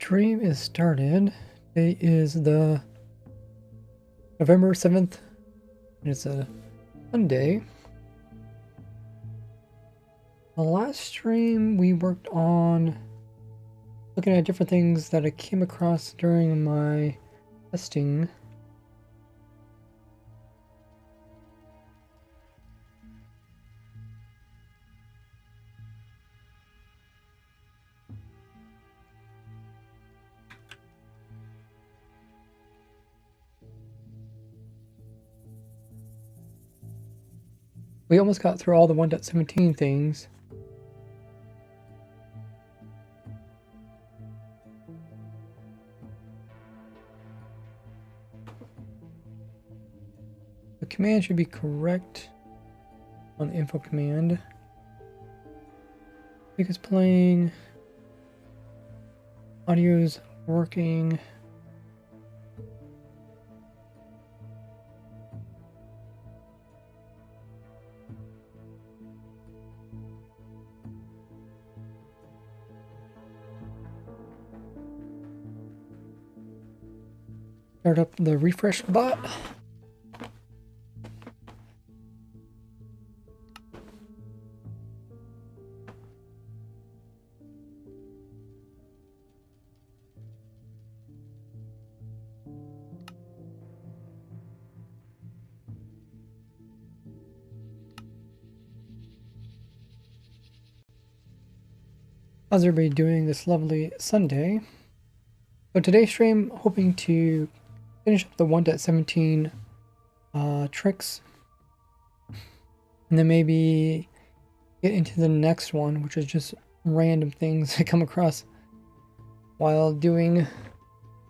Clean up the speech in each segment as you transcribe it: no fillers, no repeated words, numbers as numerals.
Stream is started. Today is the November 7th, and it's a Monday. The last stream we worked on looking at different things that I came across during my testing. We almost got through all the 1.17 things. The command should be correct on the info command. Music is playing. Audio's working. Start up the refresh bot. How's everybody doing this lovely Sunday? So today's stream, hoping to finish up the 1.17 tricks, and then maybe get into the next one, which is just random things I come across while doing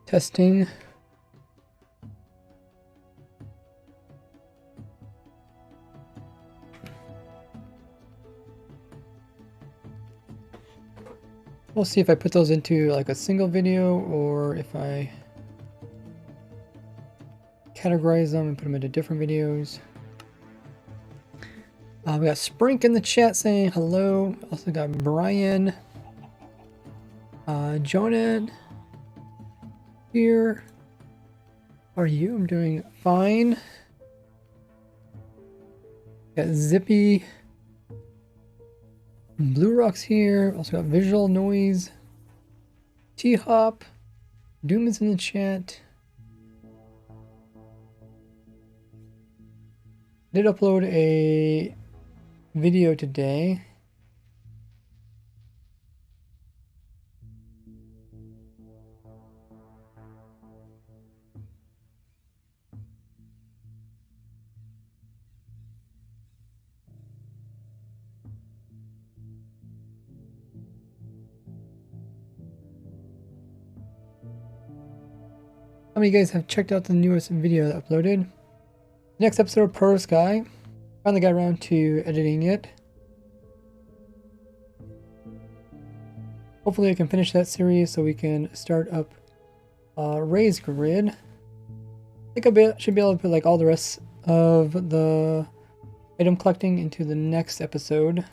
testing. We'll see if I put those into like a single video or if I categorize them and put them into different videos. We got Sprink in the chat saying hello. Also got Brian, Jonah here. How are you? I'm doing fine. Got Zippy. Blue Rock's here. Also got Visual Noise. T-Hop. Doom is in the chat. Did upload a video today. How many of you guys have checked out the newest video that I uploaded? Next episode of Pro Sky. Finally got around to editing it. Hopefully I can finish that series so we can start up Raise Grid. I think I should be able to put like all the rest of the item collecting into the next episode.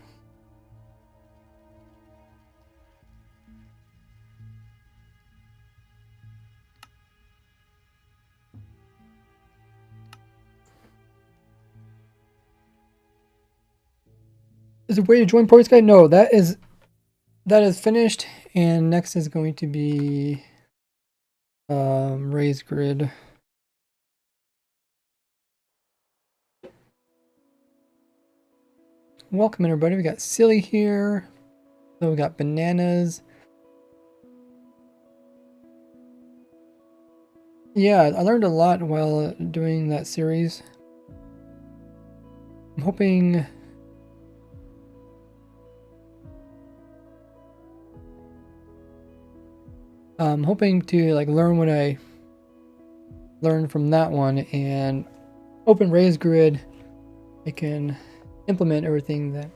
Is there a way to join Pro Sky? No, that is finished, and next is going to be Raise Grid. Welcome everybody. We got Silly here. So we got Bananas. Yeah, I learned a lot while doing that series. I'm hoping to like learn what I learned from that one, and open Raise Grid I can implement everything that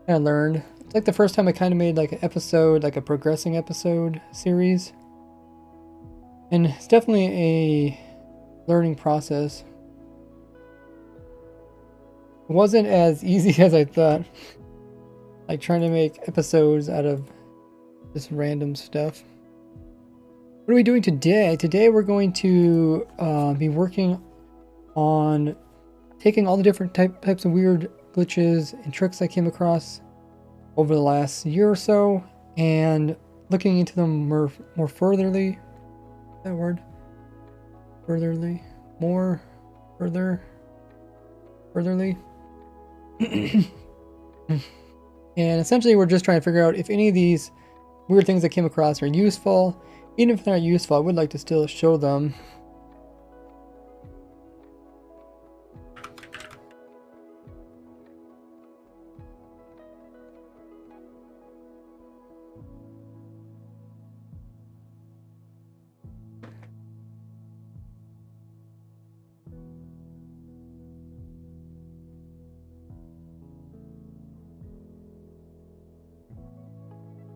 I learned. It's like the first time I kind of made like an episode, like a progressing episode series, and it's definitely a learning process. It wasn't as easy as I thought, like trying to make episodes out of just random stuff. What are we doing today? Today we're going to be working on taking all the different types of weird glitches and tricks I came across over the last year or so and looking into them more furtherly. That word? Furtherly? More? Furtherly? And essentially we're just trying to figure out if any of these weird things I came across are useful. Even if they're not useful, I would like to still show them.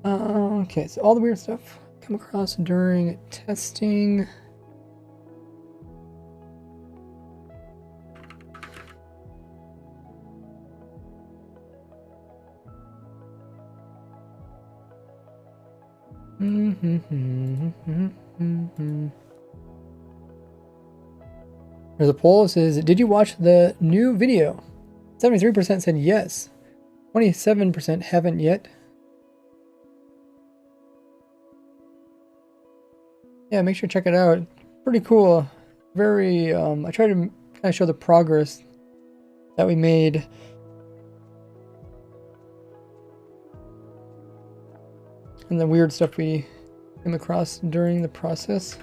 Okay, so all the weird stuff come across during testing. There's a poll that says, did you watch the new video? 73% said yes. 27% haven't yet. Yeah, make sure to check it out. Pretty cool. Very, I try to kind of show the progress that we made. And the weird stuff we came across during the process.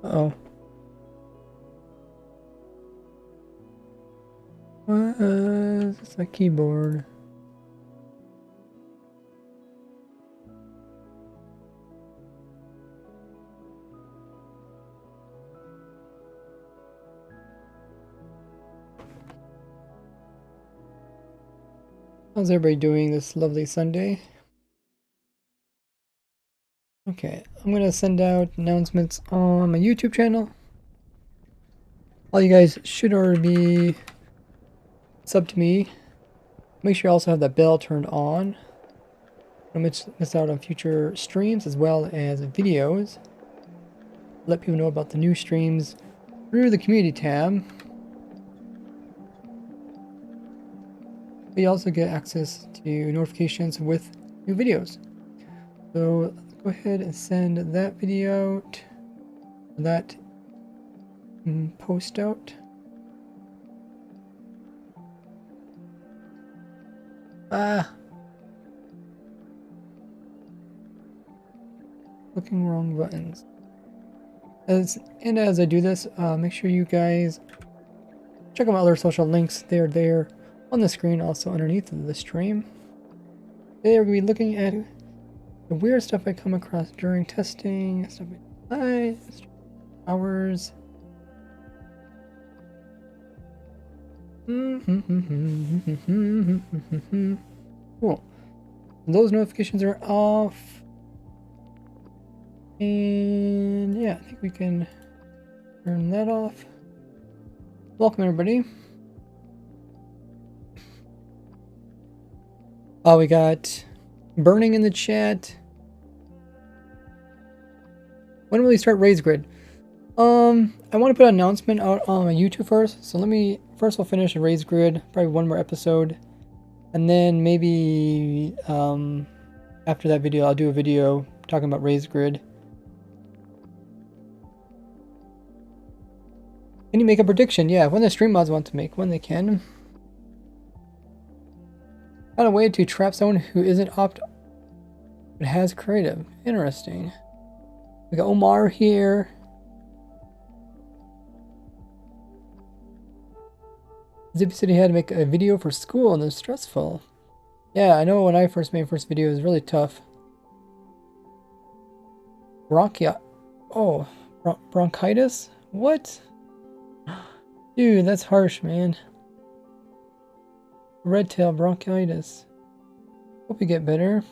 Uh-oh. What is this? A keyboard? How's everybody doing this lovely Sunday? Okay, I'm gonna send out announcements on my YouTube channel. All you guys should already be subbed to me. Make sure you also have that bell turned on. Don't miss out on future streams as well as videos. Let people know about the new streams through the community tab. But you also get access to notifications with new videos. So let's go ahead and send that video out, that post out. Clicking wrong buttons. As I do this, make sure you guys check out my other social links. They're there on the screen, also underneath the stream. Today we're going to be looking at the weird stuff I come across during testing, stuff hours. Cool. Those notifications are off. And yeah, I think we can turn that off. Welcome everybody. Oh, we got Burning in the chat. When will we start Raise Grid? I want to put an announcement out on my YouTube first. So let me first we'll finish a Raise Grid, probably one more episode. And then maybe after that video I'll do a video talking about Raise Grid. Can you make a prediction? Yeah, when the stream mods want to make one, they can. Found a way to trap someone who isn't opt but has creative. Interesting. We got Omar here. Zippy said he had to make a video for school and it was stressful. Yeah, I know when I first made my first video it was really tough. Bronchitis? What? Dude, that's harsh, man. red tail bronchitis. Hope you get better.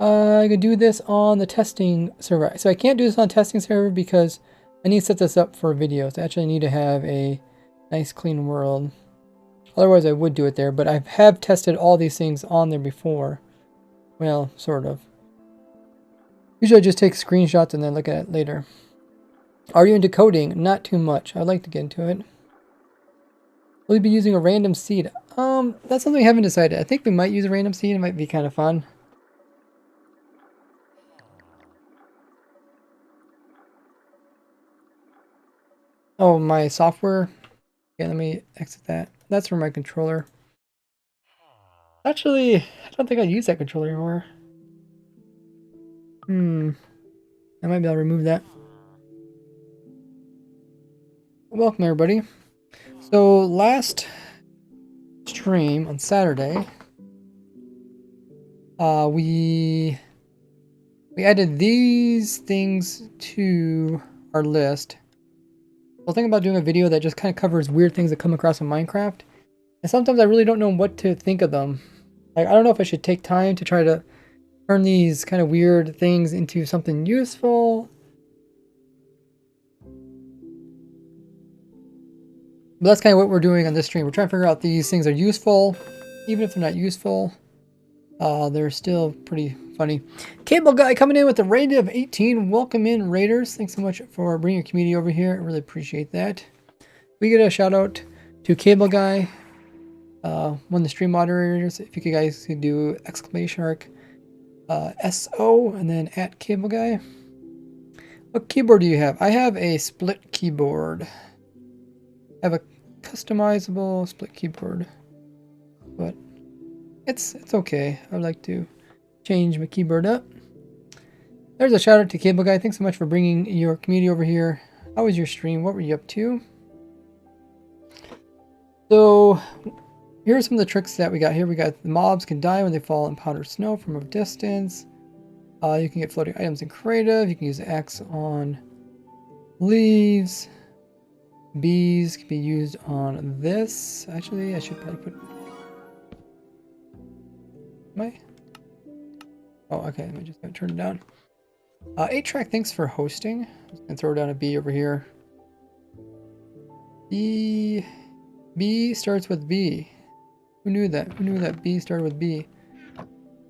I can do this on the testing server. So I can't do this on testing server because I need to set this up for videos. I actually need to have a nice clean world. Otherwise I would do it there, but I have tested all these things on there before. Well, sort of. Usually I just take screenshots and then look at it later. Are you into coding? Not too much. I'd like to get into it. Will you be using a random seed? That's something we haven't decided. I think we might use a random seed. It might be kind of fun. Oh, my software. Yeah, let me exit that. That's for my controller. Actually, I don't think I use that controller anymore. I might be able to remove that. Welcome, everybody. So, last stream on Saturday, we added these things to our list. I was thinking about doing a video that just kind of covers weird things that come across in Minecraft. And sometimes I really don't know what to think of them. Like, I don't know if I should take time to try to turn these kind of weird things into something useful. But that's kind of what we're doing on this stream. We're trying to figure out if these things are useful. Even if they're not useful, they're still pretty funny. Cable Guy coming in with a rating of 18. Welcome in, Raiders. Thanks so much for bringing your community over here. I really appreciate that. We get a shout out to Cable Guy, one of the stream moderators. If you guys could do exclamation mark SO and then at Cable Guy. What keyboard do you have? I have a split keyboard. I have a customizable split keyboard, but it's okay. I would like to change my keyboard up. There's a shout out to Cable Guy. Thanks so much for bringing your community over here. How was your stream? What were you up to? So here are some of the tricks that we got here. We got the mobs can die when they fall in powdered snow from a distance. You can get floating items in creative. You can use X on leaves. Bees can be used on this. Actually, I should probably put... Oh, okay. Let me just turn it down. 8-track, thanks for hosting. I'm just gonna throw down a B over here. B starts with B. Who knew that? Who knew that B started with B?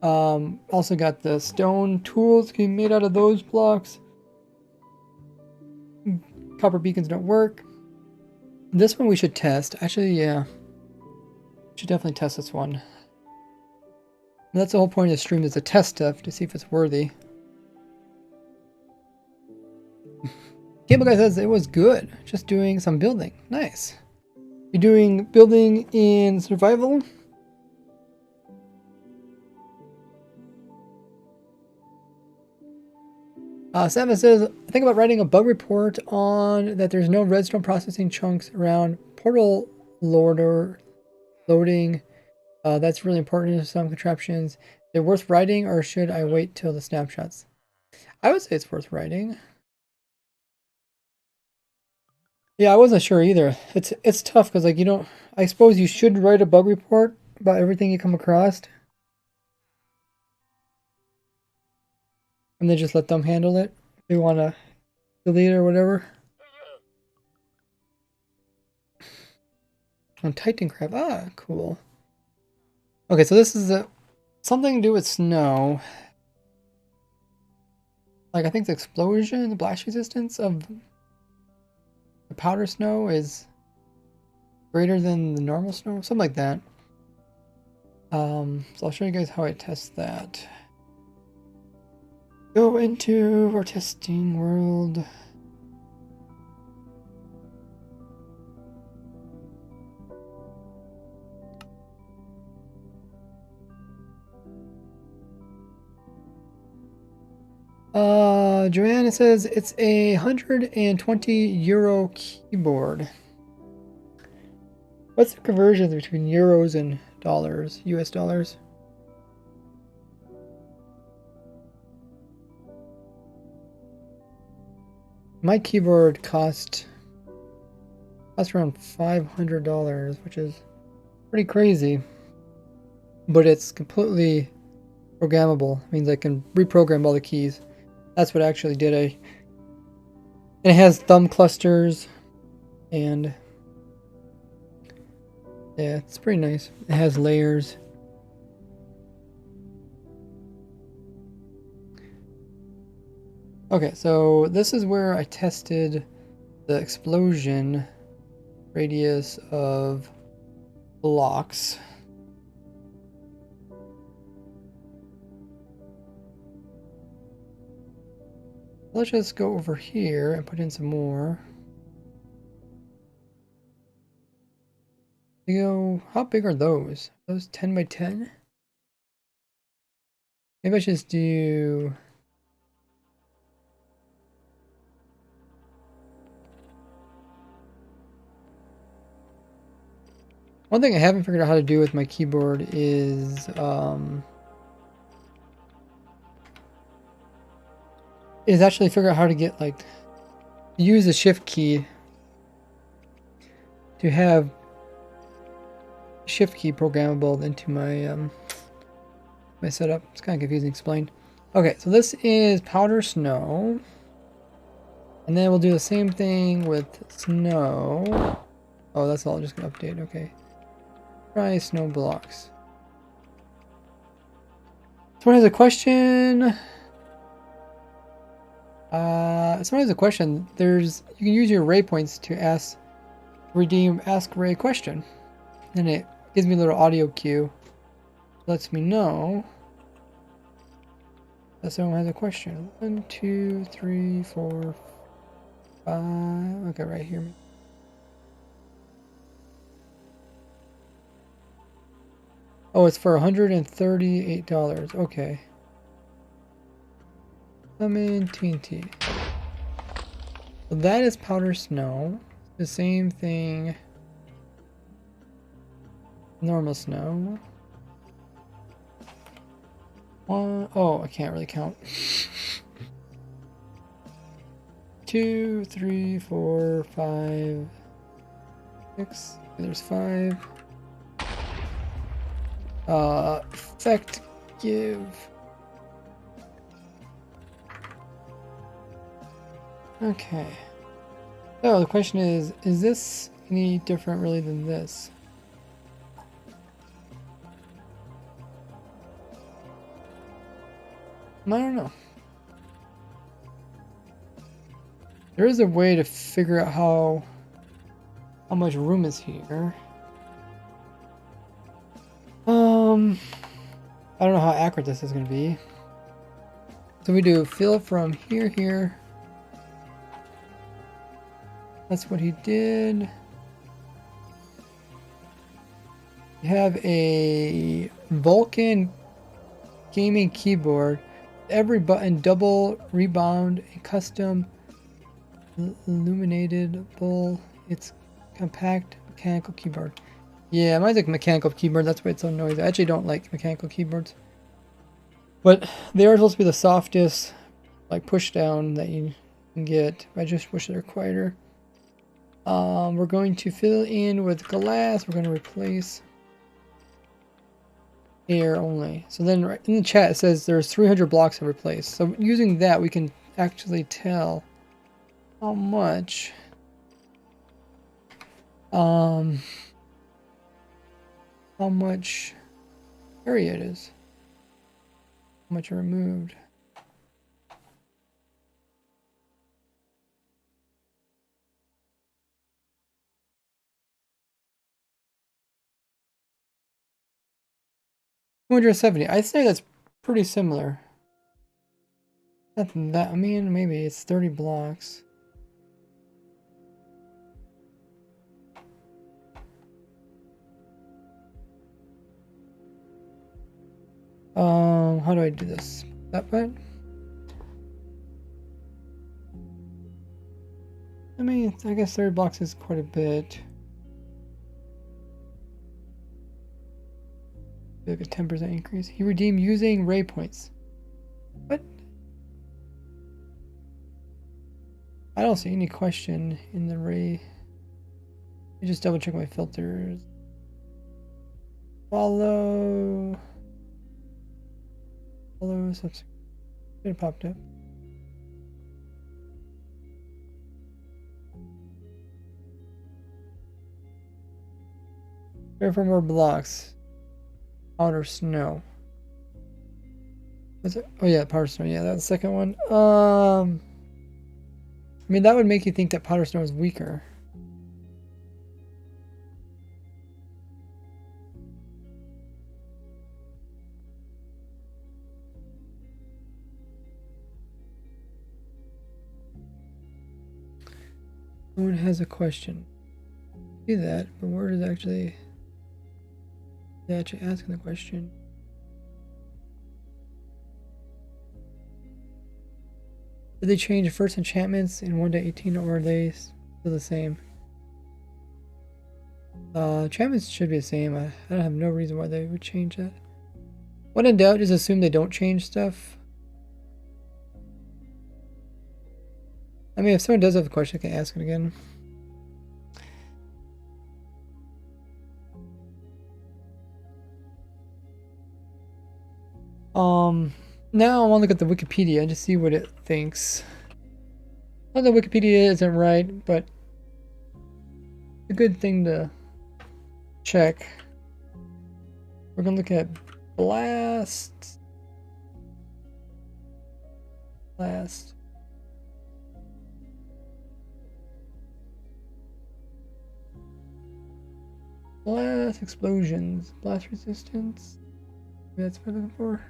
Also got the stone tools can be made out of those blocks. Copper beacons don't work. This one we should test. Actually, yeah. Should definitely test this one. And that's the whole point of the stream, is to test stuff to see if it's worthy. Cable Guy says it was good. Just doing some building. Nice. You're doing building in survival? Sam says, think about writing a bug report on that there's no redstone processing chunks around portal loading. That's really important in some contraptions. They're worth writing, or should I wait till the snapshots? I would say it's worth writing. Yeah, I wasn't sure either. It's tough because, like, you don't... I suppose you should write a bug report about everything you come across. And then just let them handle it if they want to delete it or whatever. On Titan Crab. Ah, cool. Okay, so this is something to do with snow. Like, I think the explosion, the blast resistance of the powder snow is greater than the normal snow, something like that. So I'll show you guys how I test that. Go into our testing world. Joanne, it says it's a €120 keyboard. What's the conversion between euros and dollars, US dollars? My keyboard cost around $500, which is Pretty crazy. But it's completely programmable. It means I can reprogram all the keys. That's what I actually did. And it has thumb clusters and yeah, it's pretty nice. It has layers. Okay, so this is where I tested the explosion radius of blocks. Let's just go over here and put in some more. How big are those? Are those 10 by 10? Maybe I should just do... One thing I haven't figured out how to do with my keyboard is actually figure out how to get like use the shift key to have shift key programmable into my my setup. It's kind of confusing to explain. Okay, so this is powder snow, and then we'll do the same thing with snow. Oh, that's all just gonna update. Okay, try snow blocks. Someone has a question. Someone has a question. You can use your ray points to redeem ask ray question. And it gives me a little audio cue. Lets me know that someone has a question. 1, 2, 3, 4, 5. Okay, right here. Oh, it's for $138. Okay. Lemon TNT. So that is powder snow. The same thing. Normal snow. Oh, I can't really count. 2, 3, 4, 5, 6. There's 5. Effect give. Okay. So the question is this any different really than this? I don't know. There is a way to figure out how much room is here. I don't know how accurate this is going to be. So we do fill from here. That's what he did. We have a Vulcan gaming keyboard. Every button double rebound, a custom illuminatable. It's compact mechanical keyboard. Yeah, mine's like mechanical keyboard. That's why it's so noisy. I actually don't like mechanical keyboards, but they are supposed to be the softest, like push down that you can get. I just wish they're quieter. We're going to fill in with glass. We're going to replace air only. So then right in the chat it says there's 300 blocks to replace. So using that we can actually tell how much area it is. How much are removed. $270. I'd say that's pretty similar. Nothing that, I mean, maybe it's 30 blocks. How do I do this? That button? I mean, I guess 30 blocks is quite a bit. Like a 10% increase. He redeemed using ray points. What? I don't see any question in the ray. Let me just double check my filters. follow subscribe. It popped up. Prepare for more blocks. Powder snow. Was it? Oh yeah, powder snow. Yeah, that's the second one. I mean, that would make you think that powder snow is weaker. Someone has a question. See that, but where is actually they actually asking the question? Did they change first enchantments in 1.18 or are they still the same? Enchantments should be the same. I don't have no reason why they would change that. When in doubt, just assume they don't change stuff. I mean, if someone does have a question, I can ask it again. Now I want to look at the Wikipedia and just see what it thinks. Not that Wikipedia isn't right, but it's a good thing to check. We're gonna look at Blast. Blast explosions. Blast resistance. Maybe that's what I'm looking for.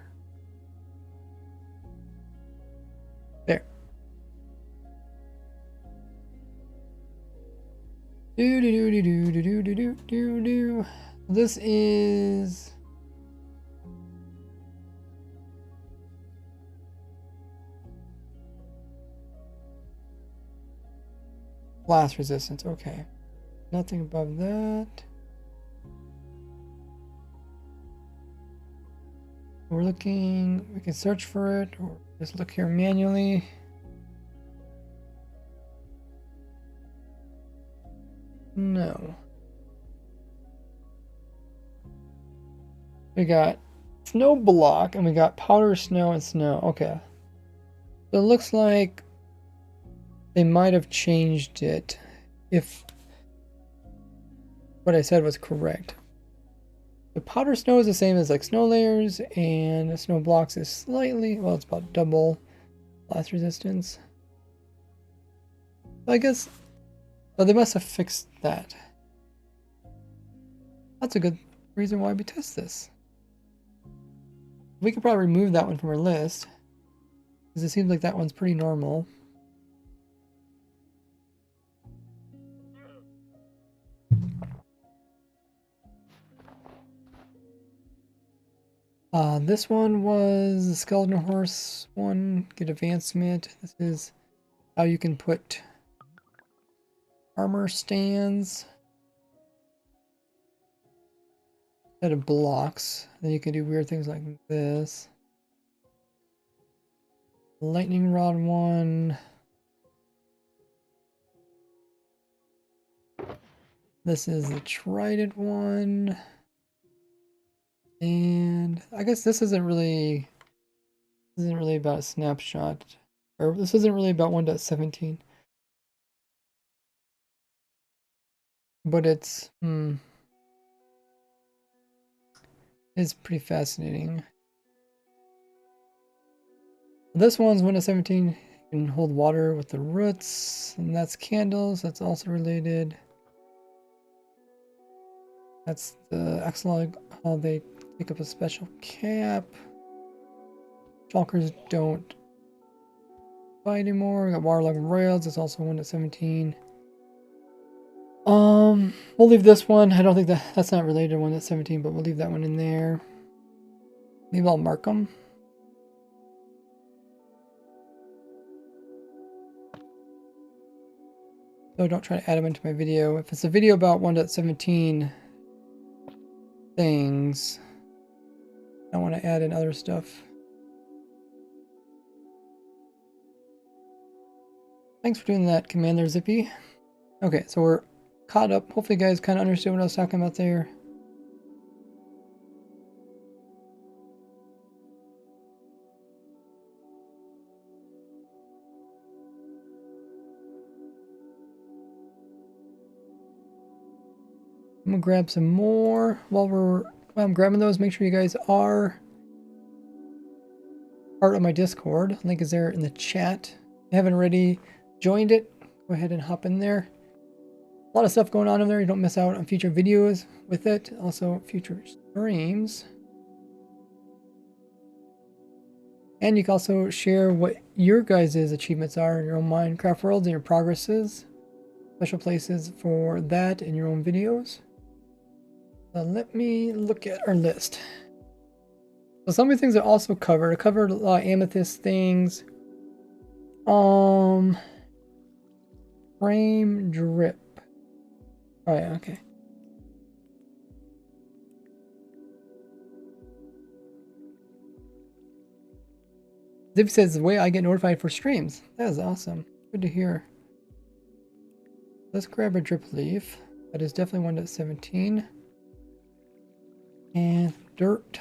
There. Do. This is blast resistance. Okay. Nothing above that. We're looking, we can search for it or just look here manually. No. We got snow block and we got powder snow and snow. Okay. So it looks like they might have changed it if what I said was correct. The powder snow is the same as like snow layers, and the snow blocks is slightly, well, it's about double blast resistance. I guess, well, they must have fixed that. That's a good reason why we test this. We could probably remove that one from our list, because it seems like that one's pretty normal. This one was the skeleton horse one. Get advancement. This is how you can put armor stands instead of blocks. Then you can do weird things like this. Lightning rod one. This is the trident one. And I guess this isn't really about a snapshot. Or this isn't really about 1.17. But it's pretty fascinating. This one's 1.17. You can hold water with the roots, and that's candles. That's also related. That's the axolotl, how they take up a special cap. Shulkers don't buy anymore. We got waterlogged rails. It's also 1.17. We'll leave this one. I don't think that's not related to 1.17, but we'll leave that one in there. Maybe I'll mark them. So don't try to add them into my video. If it's a video about 1.17 things, I want to add in other stuff. Thanks for doing that, Commander Zippy. Okay, so we're caught up. Hopefully you guys kind of understood what I was talking about there. I'm gonna grab some more while I'm grabbing those. Make sure you guys are part of my Discord. Link is there in the chat. If you haven't already joined it, go ahead and hop in there. A lot of stuff going on in there. You don't miss out on future videos with it. Also future streams. And you can also share what your guys' achievements are in your own Minecraft worlds and your progresses. Special places for that in your own videos. Let me look at our list. So some of the things are also covered. I covered a lot of amethyst things. Frame drip. Oh yeah, okay. Zip says the way I get notified for streams. That is awesome. Good to hear. Let's grab a drip leaf. That is definitely 1.17. And dirt.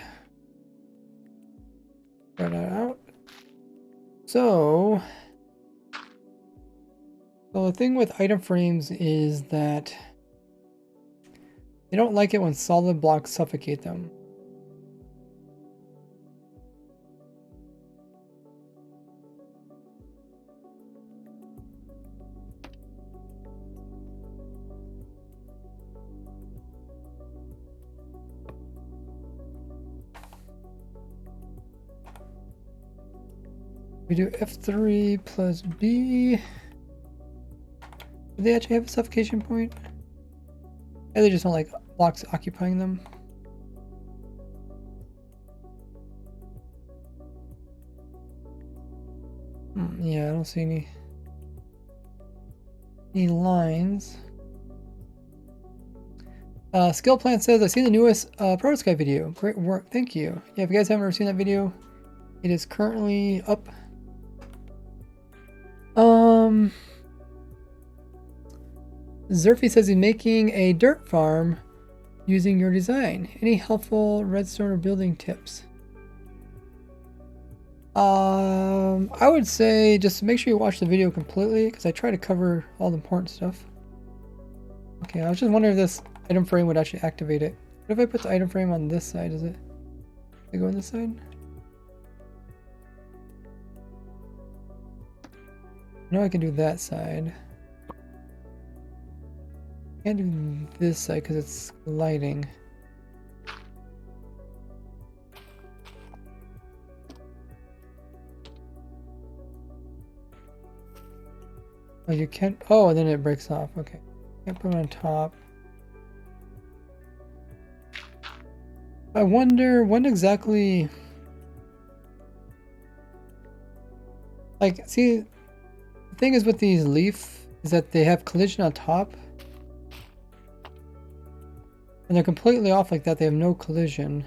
Try that out. So the thing with item frames is that they don't like it when solid blocks suffocate them. We do F3 plus B. Do they actually have a suffocation point? Yeah, they just don't like blocks occupying them. Yeah, I don't see any lines. Skill Plant says, I see the newest Protosky video. Great work, thank you. Yeah, if you guys haven't ever seen that video, it is currently up. Zerfy says he's making a dirt farm using your design. Any helpful redstone or building tips? I would say just make sure you watch the video completely because I try to cover all the important stuff. Okay, I was just wondering if this item frame would actually activate it. What if I put the item frame on this side? Does it go on this side? No, I can do that side. Can't do this side because it's lighting. Oh, you can't. Oh, and then it breaks off. Okay, can't put it on top. I wonder when exactly. Like, see, the thing is with these leaf is that they have collision on top. And they're completely off like that. They have no collision.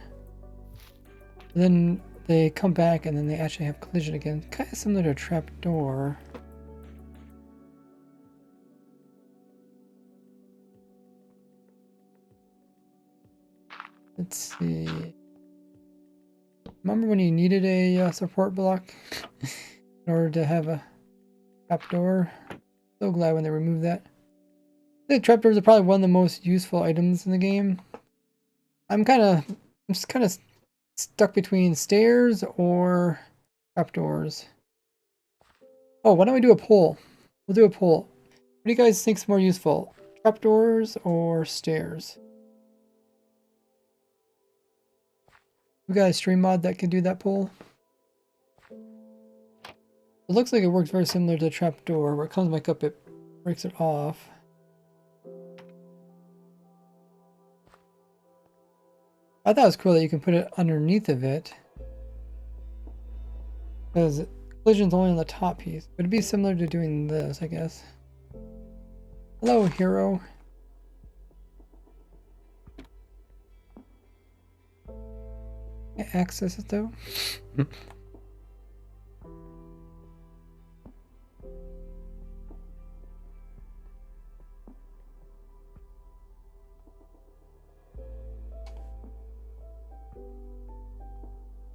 And then they come back and then they actually have collision again. Kind of similar to a trapdoor. Let's see. Remember when you needed a support block in order to have a trapdoor? So glad when they removed that. The trapdoors are probably one of the most useful items in the game. I'm just kind of stuck between stairs or trapdoors. Oh, why don't we do a poll? We'll do a poll. What do you guys think's more useful? Trapdoors or stairs? We got a stream mod that can do that poll. It looks like it works very similar to a trapdoor, where it comes back up, it breaks it off. I thought it was cool that you can put it underneath of it. Because collision's only on the top piece. It would be similar to doing this, I guess. Hello, hero. Can't access it though.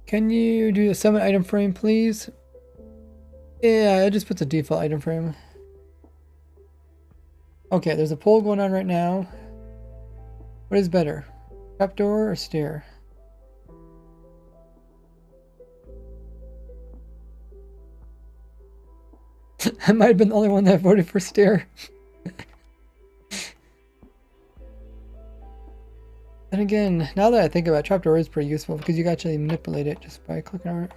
Can you do a summon item frame, please? Yeah, I just put the default item frame. Okay, there's a poll going on right now. What is better, trapdoor or stair? I might have been the only one that voted for stair. And again, now that I think about it, trapdoor is pretty useful because you can actually manipulate it just by clicking on it.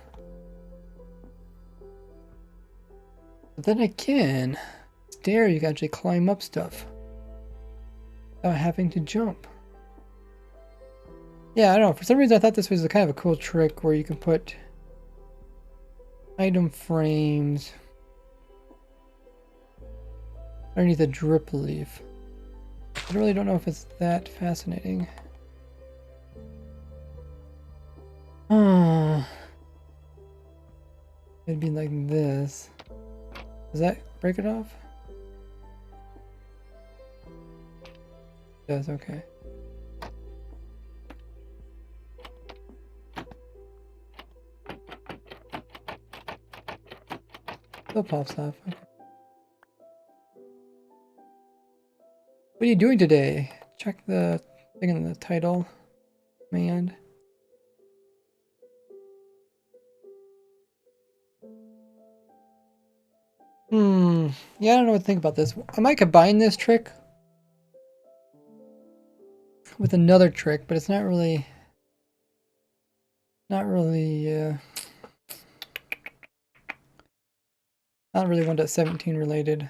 But then again, stair you can actually climb up stuff without having to jump. Yeah, I don't know. For some reason I thought this was a kind of a cool trick where you can put item frames underneath a drip leaf. I really don't know if it's that fascinating. It'd be like this. Does that break it off? It does, okay. Still pops off. Okay. What are you doing today? Check the thing in the title command. Yeah, I don't know what to think about this. I might combine this trick with another trick, but it's not really not really 1.17 related.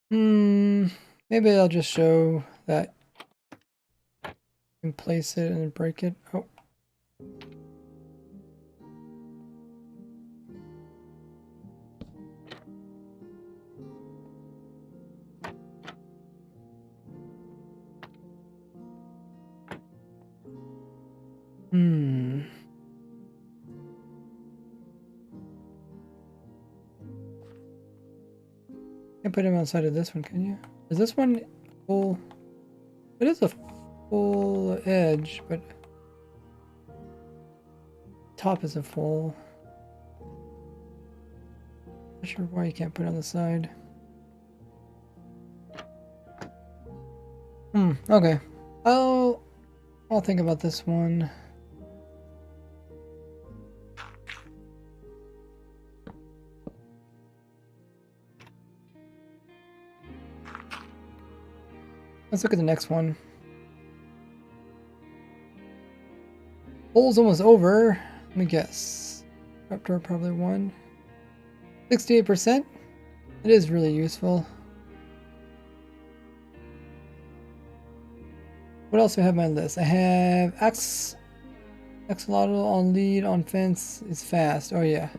Maybe I'll just show that you can place it and break it. Oh. Can't put him outside of this one, can you? Is this one full? It is a full edge, but top isn't full. Not sure why you can't put it on the side. Okay. I'll think about this one. Let's look at the next one. Poll's almost over. Let me guess. Trapdoor probably won. 68%? It is really useful. What else do I have on my list? I have axolotl on lead, on fence is fast. Oh yeah.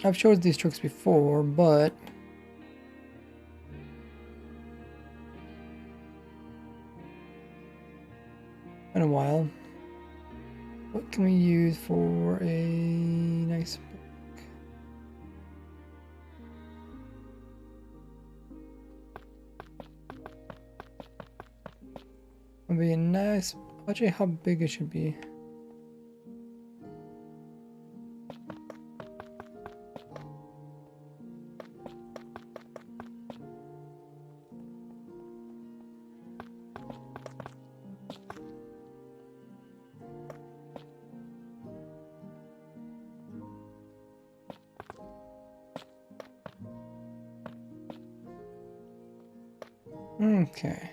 I've showed these tricks before, but in a while. What can we use for a nice book? Would be a nice. Watch how big it should be. Okay.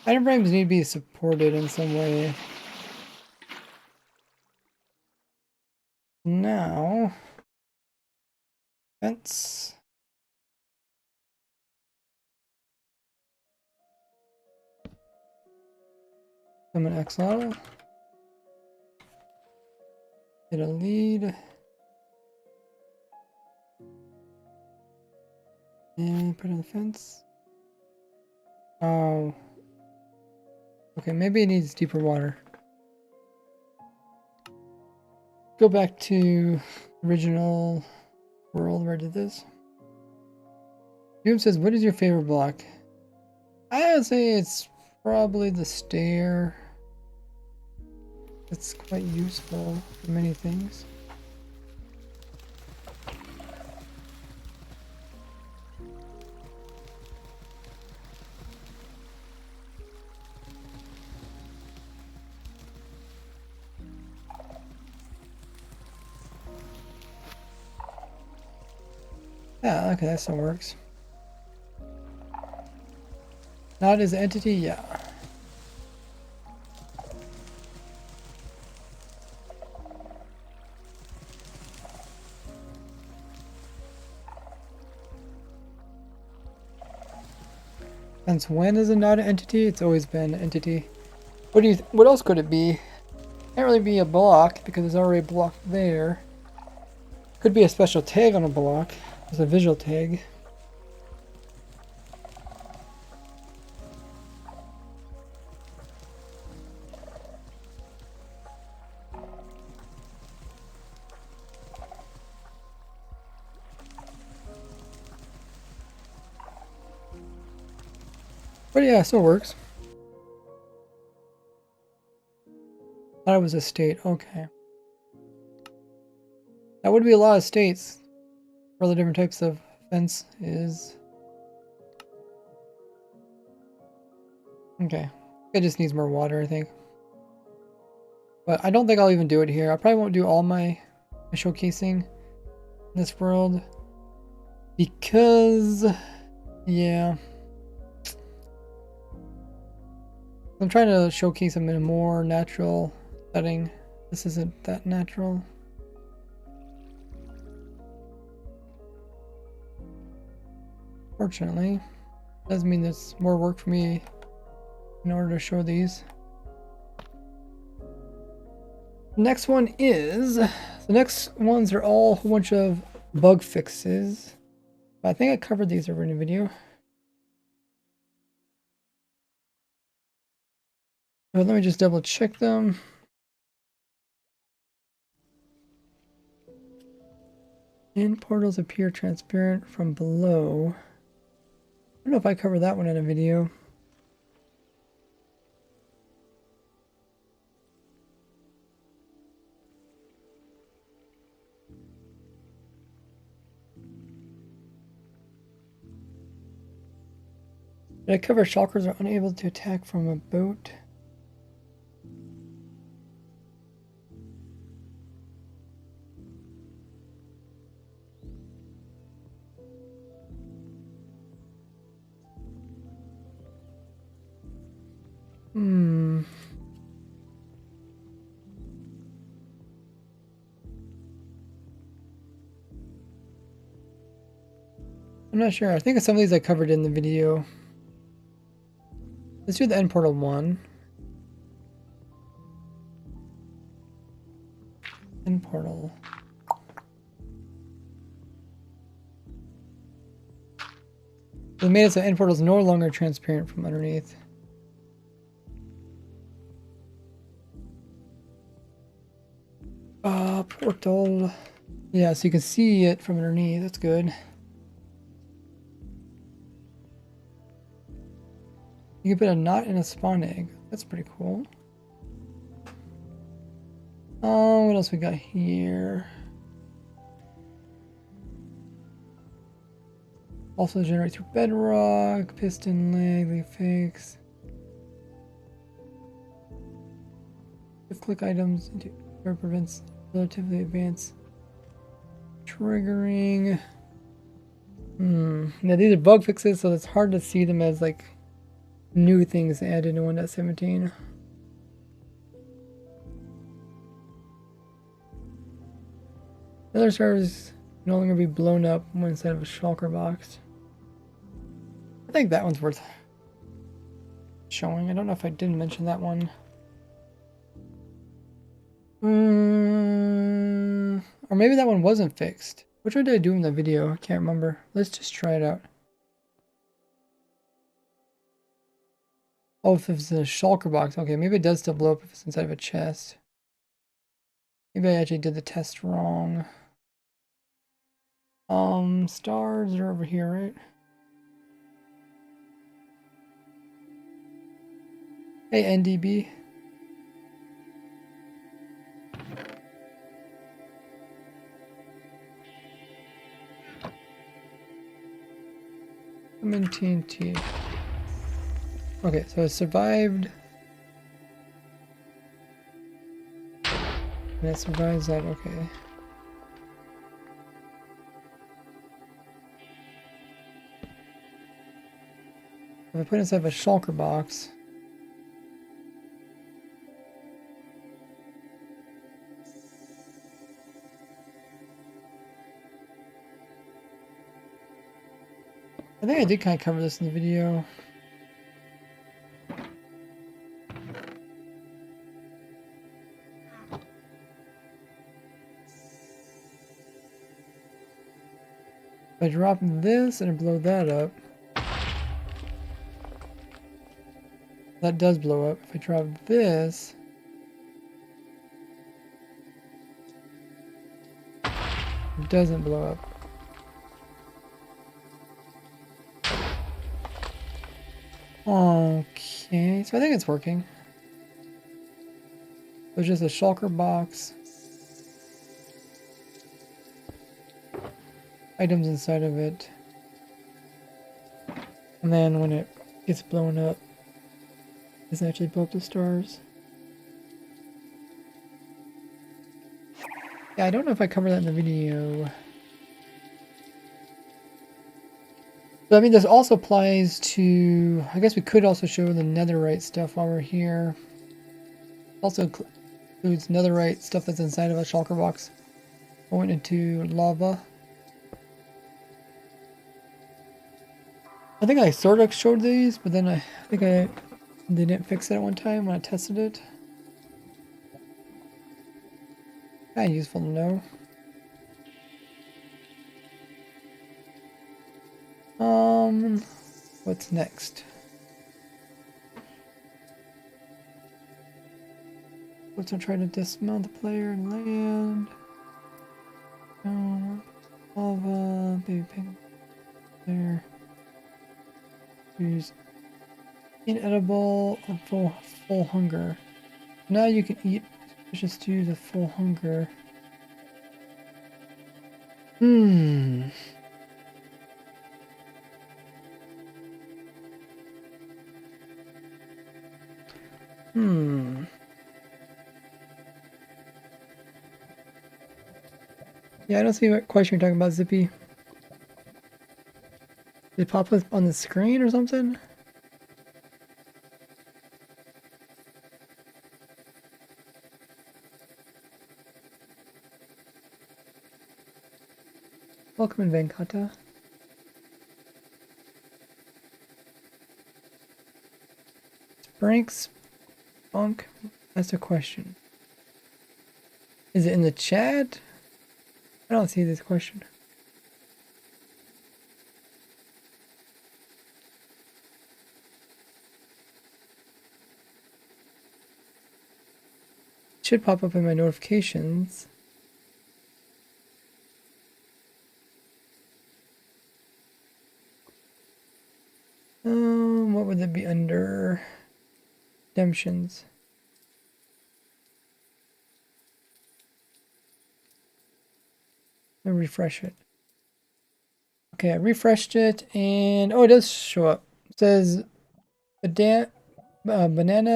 Item frames need to be supported in some way. Now, fence. Summon axolotl. Get a lead. And put on the fence. Oh. Okay, maybe it needs deeper water. Go back to original world where I did this. Doom says, what is your favorite block? I would say it's probably the stair. It's quite useful for many things. Yeah, okay, that still works. Not as an entity, yeah. Since when is it not an entity? It's always been an entity. What else could it be? Can't really be a block because there's already a block there. Could be a special tag on a block. There's a visual tag. But yeah, it still works. Thought it was a state. Okay. That would be a lot of states for the different types of fence is. Okay. It just needs more water, I think. But I don't think I'll even do it here. I probably won't do all my showcasing in this world. Because, yeah. I'm trying to showcase them in a more natural setting. This isn't that natural. Fortunately, doesn't mean there's more work for me in order to show these. The next one is, the next ones are all a whole bunch of bug fixes. I think I covered these over in a video. But let me just double check them. And portals appear transparent from below. I don't know if I covered that one in a video. Did I cover shulkers are unable to attack from a boat? Hmm. I'm not sure. I think some of these I covered in the video. Let's do the end portal one. End portal. It made it so end portal is no longer transparent from underneath. Portal. Yeah, so you can see it from underneath. That's good. You can put a knot in a spawn egg. That's pretty cool. What else we got here? Also generate through bedrock, piston leg, they fix. If click items into prevents relatively advanced triggering. Now these are bug fixes, so it's hard to see them as like new things added in 1.17. Other servers can no longer be blown up when inside of a shulker box. I think that one's worth showing. I don't know if I didn't mention that one. Or maybe that one wasn't fixed. Which one did I do in the video? I can't remember. Let's just try it out. Oh, if it's a shulker box. Okay, maybe it does still blow up if it's inside of a chest. Maybe I actually did the test wrong. Stars are over here, right? Hey, NDB. Common TNT. Okay, so it survived. And it survives that, okay. If I put it inside of a shulker box. I think I did kind of cover this in the video. If I drop this and I blow that up, that does blow up. If I drop this, it doesn't blow up. Okay, so I think it's working. There's just a shulker box. Items inside of it. And then when it gets blown up, it doesn't actually blow up the stars. Yeah, I don't know if I covered that in the video. But I mean, this also applies to, I guess we could also show the netherite stuff while we're here. Also includes netherite stuff that's inside of a shulker box going into lava. I think I sort of showed these, but then they didn't fix it at one time when I tested it. Kind of useful to know. What's next? Let's try to dismount the player and land. Lava, baby pig there. Use inedible and full hunger. Now you can eat just due to full hunger. Yeah, I don't see what question you're talking about, Zippy. Did it pop up on the screen or something? Welcome in, Venkata. Sprank's Spunk? That's a question. Is it in the chat? I don't see this question. It should pop up in my notifications. What would it be under? Redemptions. Let me refresh it. Okay, I refreshed it, and oh, it does show up. It says banana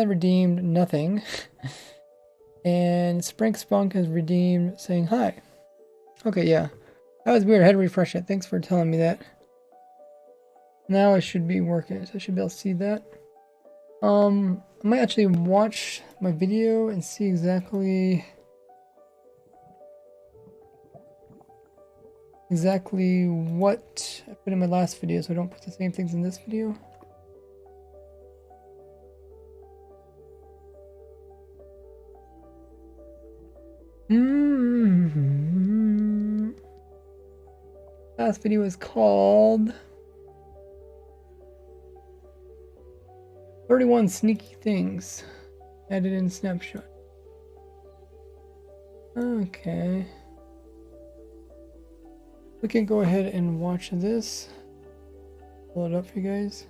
redeemed nothing, and Sprink Spunk has redeemed saying hi. Okay, yeah, that was weird. I had to refresh it. Thanks for telling me that. Now it should be working, so I should be able to see that. I might actually watch my video and see exactly what I put in my last video, so I don't put the same things in this video. Last video is called 31 Sneaky Things Added in Snapshot. Okay. We can go ahead and watch this. Pull it up for you guys.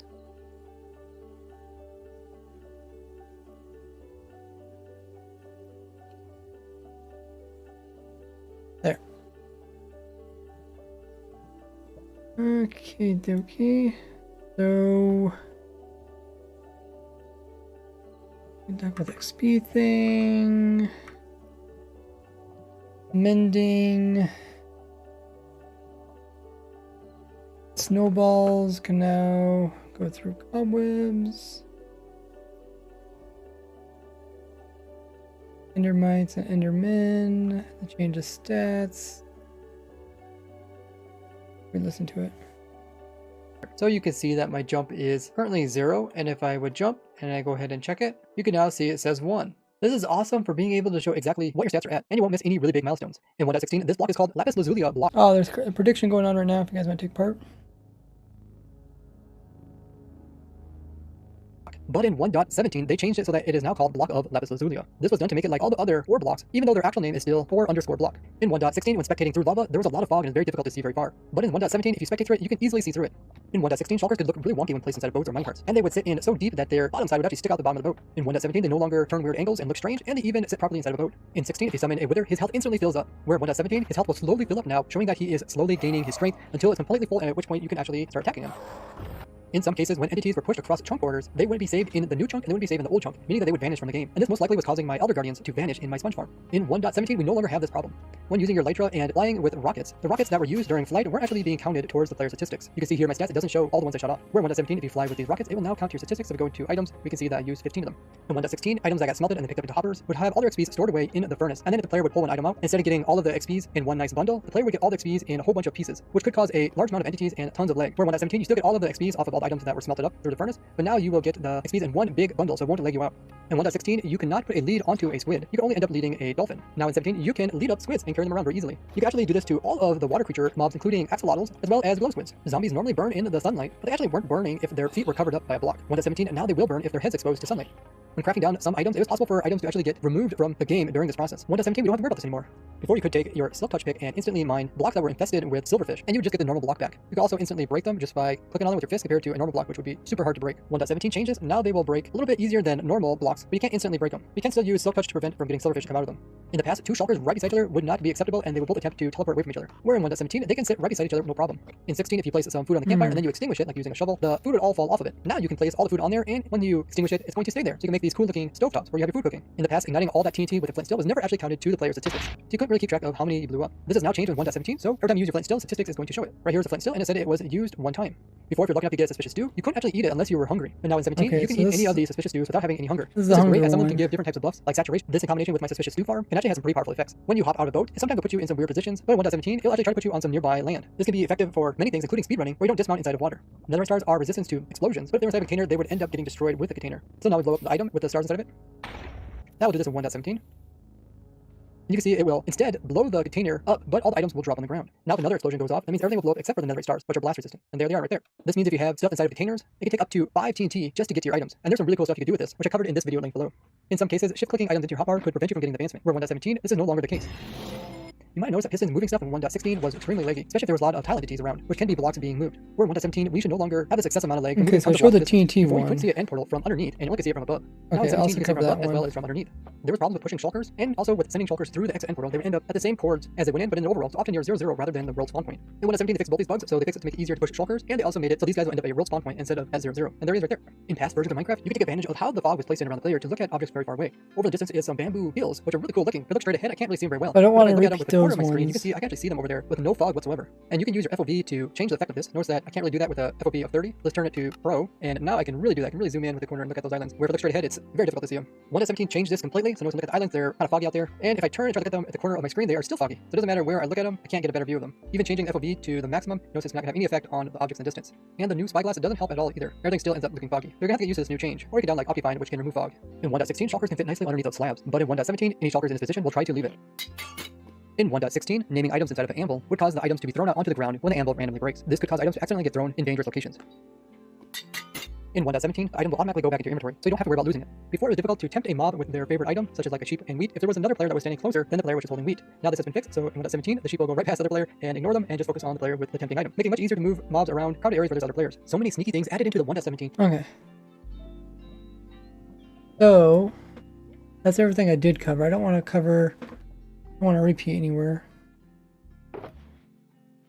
There. Okay, dokie. So done with XP thing. Mending. Snowballs can now go through cobwebs. Endermites and endermen. The change of stats. We listen to it. So you can see that my jump is currently 0, and if I would jump and I go ahead and check it, you can now see it says 1. This is awesome for being able to show exactly what your stats are at, and you won't miss any really big milestones. In 1.16, this block is called Lapis Lazuli block. Oh, there's a prediction going on right now if you guys want to take part. But in 1.17, they changed it so that it is now called Block of Lapis Lazuli. This was done to make it like all the other ore blocks, even though their actual name is still ore_block. In 1.16, when spectating through lava, there was a lot of fog and it's very difficult to see very far. But in 1.17, if you spectate through it, you can easily see through it. In 1.16, shulkers could look really wonky when placed inside of boats or minecarts, and they would sit in so deep that their bottom side would actually stick out the bottom of the boat. In 1.17, they no longer turn weird angles and look strange, and they even sit properly inside of a boat. In 16, if you summon a wither, his health instantly fills up. Where in 1.17, his health will slowly fill up now, showing that he is slowly gaining his strength until it's completely full, and at which point you can actually start attacking him. In some cases, when entities were pushed across chunk borders, they wouldn't be saved in the new chunk and they wouldn't be saved in the old chunk, meaning that they would vanish from the game. And this most likely was causing my Elder Guardians to vanish in my sponge farm. In 1.17, we no longer have this problem. When using your Elytra and flying with rockets, the rockets that were used during flight weren't actually being counted towards the player's statistics. You can see here my stats, it doesn't show all the ones I shot off. Where in 1.17, if you fly with these rockets, it will now count your statistics. So if we go into items, we can see that I used 15 of them. In 1.16, items that got smelted and they picked up into hoppers would have all their XPs stored away in the furnace. And then if the player would pull an item out, instead of getting all of the XPs in one nice bundle, the player would get all the XPs in a whole bunch of pieces, which could cause a large amount of entities and tons of lag. Where in 1.17, you still get all of the XPs off of all the items that were smelted up through the furnace, but now you will get the XPs in one big bundle, so it won't lag you out. In 1.16, you cannot put a lead onto a squid. You can only end up leading a dolphin. Now in 17, you can lead up squids and carry them around very easily. You can actually do this to all of the water creature mobs, including axolotls, as well as glow squids. Zombies normally burn in the sunlight, but they actually weren't burning if their feet were covered up by a block. 1.17, and now they will burn if their head's exposed to sunlight. When crafting down some items, it was possible for items to actually get removed from the game during this process. 1.17, we don't have to worry about this anymore. Before, you could take your silk touch pick and instantly mine blocks that were infested with silverfish, and you would just get the normal block back. You could also instantly break them just by clicking on them with your fist compared to a normal block, which would be super hard to break. 1.17 changes, and now they will break a little bit easier than normal blocks, but you can't instantly break them. You can still use silk touch to prevent from getting silverfish to come out of them. In the past, two shulkers right beside each other would not be acceptable, and they would both attempt to teleport away from each other. Where in 1.17, they can sit right beside each other no problem. In 16, if you place some food on the campfire and then you extinguish it, like using a shovel, the food would all fall off of it. Now you can place all the food on there, and when you extinguish it, it's going to stay there. So you can make these cool looking stovetops where you have your food cooking. In the past, igniting all that TNT with a flint steel was never actually counted to the player's statistics. So you couldn't really keep track of how many you blew up. This has now changed with 1.17, so every time you use your flint steel, statistics is going to show it. Right here is a flint steel, and it said it was used one time. Before, if you're lucky enough to get a suspicious stew, you couldn't actually eat it unless you were hungry. But now in 17, you can eat any of these suspicious stews without having any hunger. This is great as someone can give different types of buffs, like saturation. This in combination with my suspicious stew farm can actually have some pretty powerful effects. When you hop out of a boat, it sometimes will put you in some weird positions, but in 1.17, it'll actually try to put you on some nearby land. This can be effective for many things, including speedrunning, where you don't dismount inside of water. Netherite stars are resistant to explosions, but if they were inside a container, they would end up getting destroyed with the container. So now we blow up the item with the stars inside of it. That will do this in 1.17. You can see it will instead blow the container up, but all the items will drop on the ground. Now if another explosion goes off, that means everything will blow up except for the netherite stars, which are blast resistant. And there they are right there. This means if you have stuff inside of containers, it can take up to 5 TNT just to get to your items. And there's some really cool stuff you can do with this, which I covered in this video link below. In some cases, shift clicking items into your hotbar could prevent you from getting advancement. Where 1.17, this is no longer the case. You might notice that pistons moving stuff in 1.16 was extremely laggy, especially if there was a lot of tile entities around, which can be blocks being moved. Where in 1.17, we should no longer have this excessive amount of lag. Okay, so show the TNT one. You couldn't see an end portal from underneath, and you only could see it from above. Okay, now in 17, you can see it from above one. as well as from underneath. There was problems with pushing shulkers, and also with sending shulkers through the exit end portal. They would end up at the same coords as they went in, but in the overworld, so often near 0, rather than the world spawn point. In 1.17, they fixed both these bugs, so they fixed it to make it easier to push shulkers, and they also made it so these guys will end up at a world spawn point instead of at 0, And there it is right there. In past versions of Minecraft, you can take advantage of how the fog was placed in around the player to look at objects very far away. Over the distance is some bamboo hills, which are really cool looking. If I look straight ahead, I can't really see them very well. I don't want to look at them repeat with the corner those of my screen, you ones. can see I can actually see them over there with no fog whatsoever. And you can use your FOV to change the effect of this. Notice that I can't really do that with a FOV of 30. Let's turn it to Pro, and now I can really do that. I can really zoom in with the corner and look at those islands. Where if I look straight ahead, it's very difficult to see them. 1.17 changed this completely, so notice look at the islands, they're kind of foggy out there. And if I turn and try to look at them at the corner of my screen, they are still foggy. So it doesn't matter where I look at them, I can't get a better view of them. Even changing the FOV to the maximum, notice it's not going to have any effect on the objects in the distance. And the new spyglass, it doesn't help at all either. Everything still ends up looking foggy. You're going to have to get used to this new change, or you can down like Optifine, which can remove fog. In 1.16, shulkers can fit nicely underneath those slabs, but in 1.17, any shulkers in this position will try to leave it. In 1.16, naming items inside of an anvil would cause the items to be thrown out onto the ground when the anvil randomly breaks. This could cause items to accidentally get thrown in dangerous locations. In 1.17, the item will automatically go back into your inventory, so you don't have to worry about losing it. Before, it was difficult to tempt a mob with their favorite item, such as like a sheep and wheat, if there was another player that was standing closer than the player which was holding wheat. Now this has been fixed, so in 1.17, the sheep will go right past the other player and ignore them and just focus on the player with the tempting item, making it much easier to move mobs around crowded areas where there's other players. So many sneaky things added into the 1.17. Okay. So, that's everything I did cover. I don't want to repeat anywhere.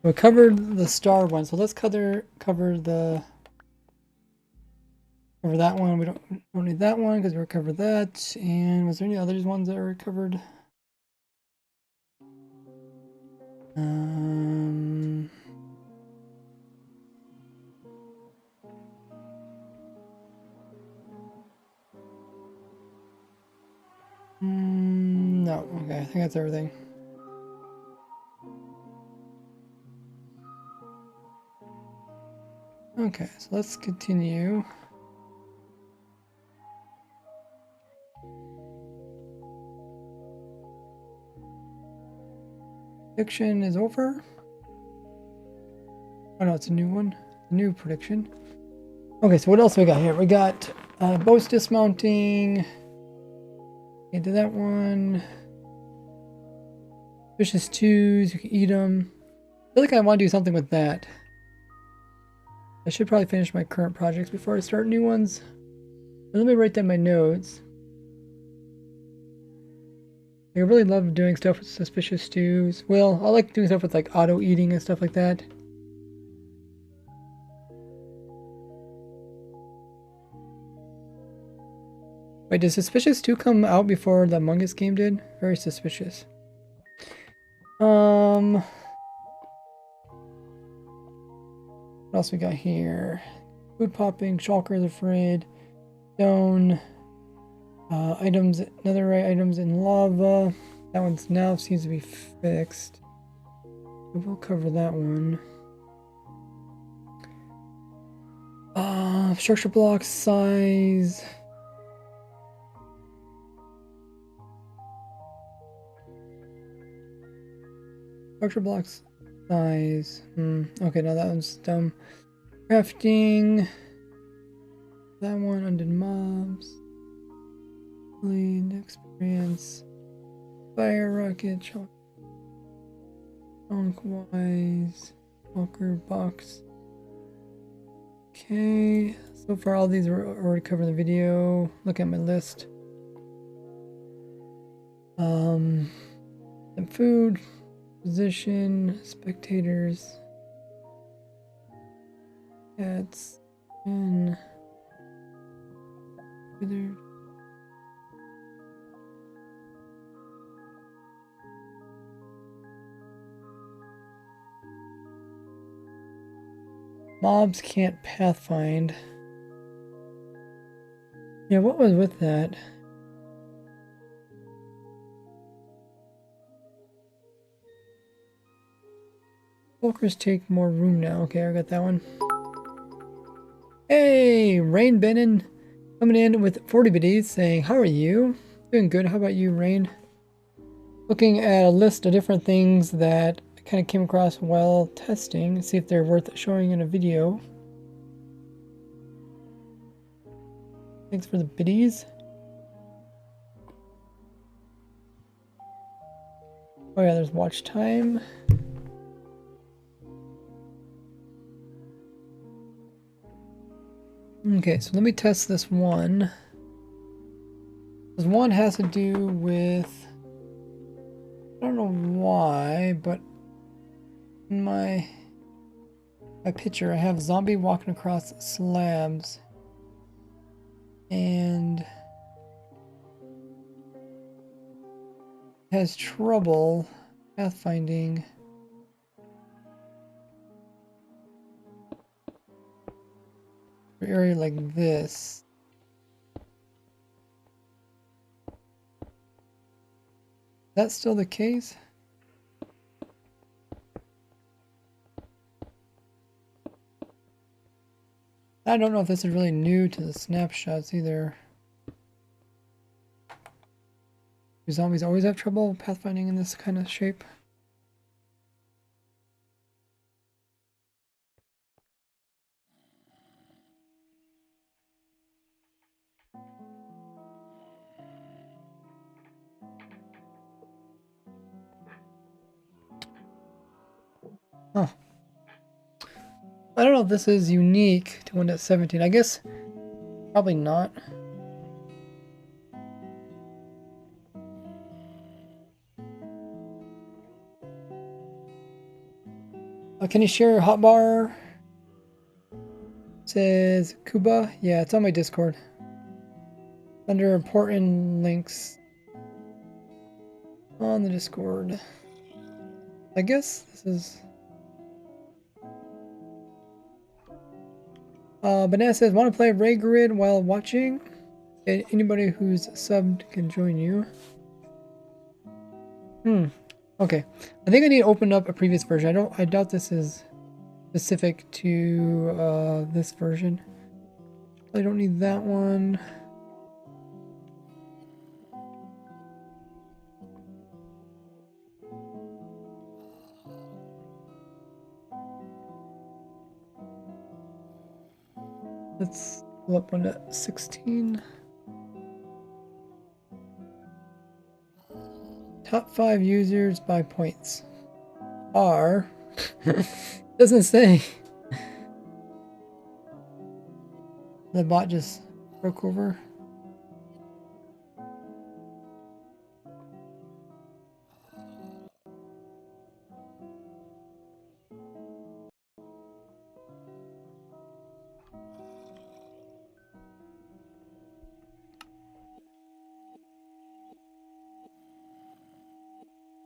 We covered the star one, so let's cover the Cover that one. We don't need that one because we recovered that. And was there any other ones that were covered? No. Okay, I think that's everything. Okay, so let's continue. Prediction is over. Oh no, it's a new one. New prediction. Okay, so what else we got here? We got boats dismounting. Okay, did that one. Vicious twos, you can eat them. I feel like I want to do something with that. I should probably finish my current projects before I start new ones. But let me write down my notes. I really love doing stuff with suspicious stews. Well, I like doing stuff with like auto eating and stuff like that. Wait, did Suspicious 2 come out before the Among Us game did? Very suspicious. What else we got here? Food popping, Shulker's afraid, stone, items, netherite items in lava. That one's now seems to be fixed. We'll cover that one. Structure block size. Structure blocks size. Okay, now that one's dumb. Crafting. That one, undead mobs. Lead experience. Fire rocket. Chunk wise. Walker box. Okay. So far, all these were already covered in the video. Look at my list. Some food. Position, spectators, cats, and withered. Mobs can't pathfind. Yeah, what was with that? Walkers take more room now. Okay, I got that one. Hey, Rain Bennon coming in with 40 biddies saying, how are you? Doing good. How about you, Rain? Looking at a list of different things that I kind of came across while testing. See if they're worth showing in a video. Thanks for the biddies. Oh yeah, there's watch time. Okay, so let me test this one. This one has to do with, I don't know why, but in my picture I have a zombie walking across slabs and has trouble pathfinding. An area like this. Is that still the case? I don't know if this is really new to the snapshots either. Do zombies always have trouble pathfinding in this kind of shape? Huh. I don't know if this is unique to Windows 17. I guess probably not. Can you share your hotbar? says Kuba. Yeah, it's on my Discord. Under important links on the Discord. I guess this is... Banana says, want to play Ray Grid while watching? Anybody who's subbed can join you. Okay. I think I need to open up a previous version. I doubt this is specific to this version. I don't need that one. Let's pull up one at 16. Top 5 users by points are... doesn't say. The bot just broke over.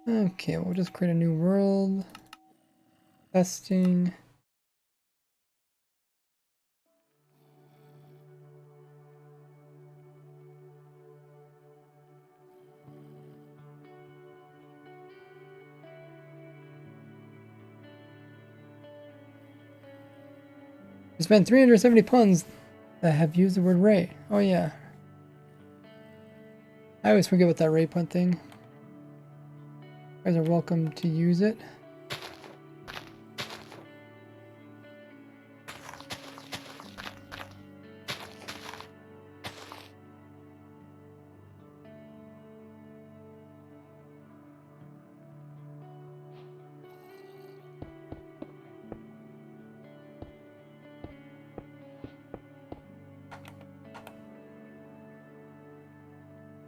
Okay, we'll just create a new world. Testing. There's been 370 puns that have used the word Ray. Oh yeah. I always forget about that Ray pun thing. You guys are welcome to use it.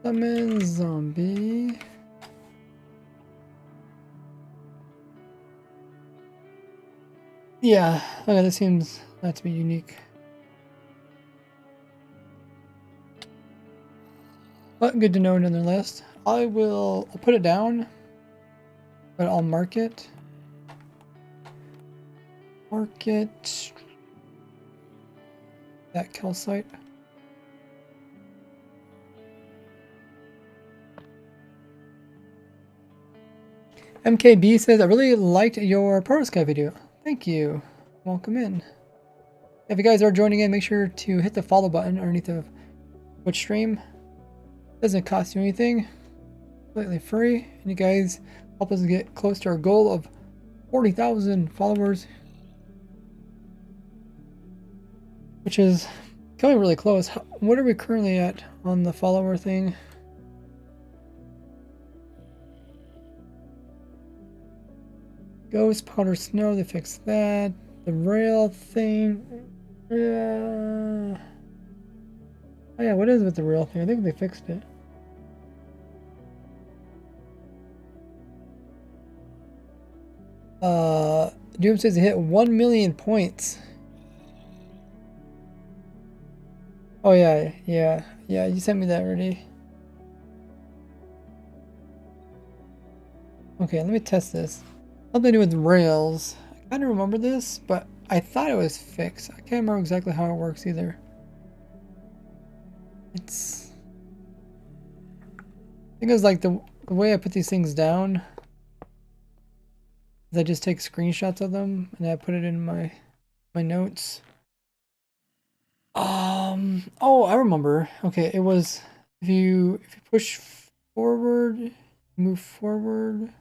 Summon zombie. Yeah, okay, this seems not to be unique. But good to know nonetheless. I'll put it down, but I'll mark it. Mark it. That calcite. MKB says, I really liked your Protosky video. Thank you. Welcome in. If you guys are joining in, make sure to hit the follow button underneath the Twitch stream. Doesn't cost you anything. Completely free. And you guys help us get close to our goal of 40,000 followers. Which is coming really close. What are we currently at on the follower thing? Ghost, powder, snow, they fixed that. The rail thing. Oh yeah, what is with the rail thing? I think they fixed it. Doom says he hit 1 million points. Oh yeah, you sent me that already. Okay, let me test this. Something to do with rails. I kind of remember this, but I thought it was fixed. I can't remember exactly how it works either. I think it's like the way I put these things down is I just take screenshots of them and I put it in my notes. Oh, I remember. Okay, it was if you push forward, move forward.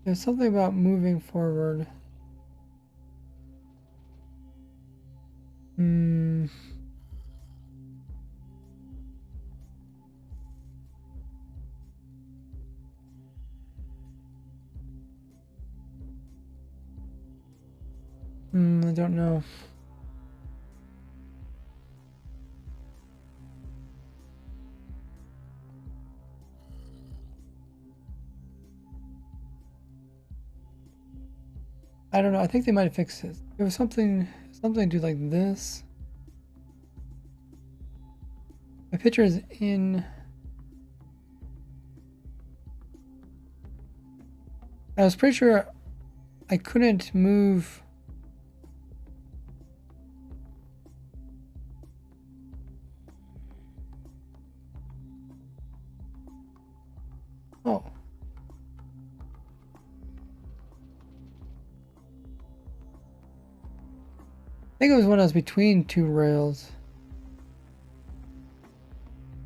There's something about moving forward. I don't know. I don't know. I think they might have fixed this. There was something to do like this. My picture is in. I was pretty sure I couldn't move. Oh. I think it was when I was between two rails.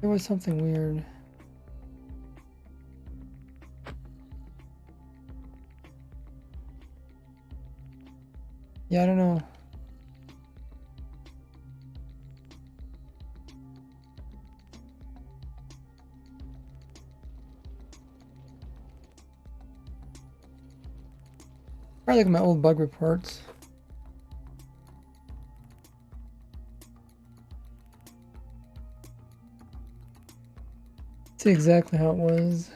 There was something weird. Yeah, I don't know. Probably look at my old bug reports. See exactly how it was.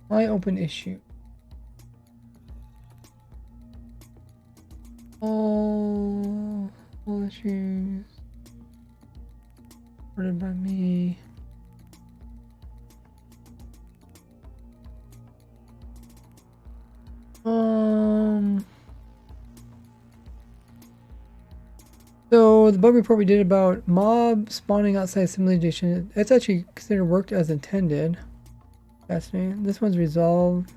My open issue. All issues reported by me. So the bug report we did about mob spawning outside simulation, it's actually considered worked as intended. Fascinating. This one's resolved.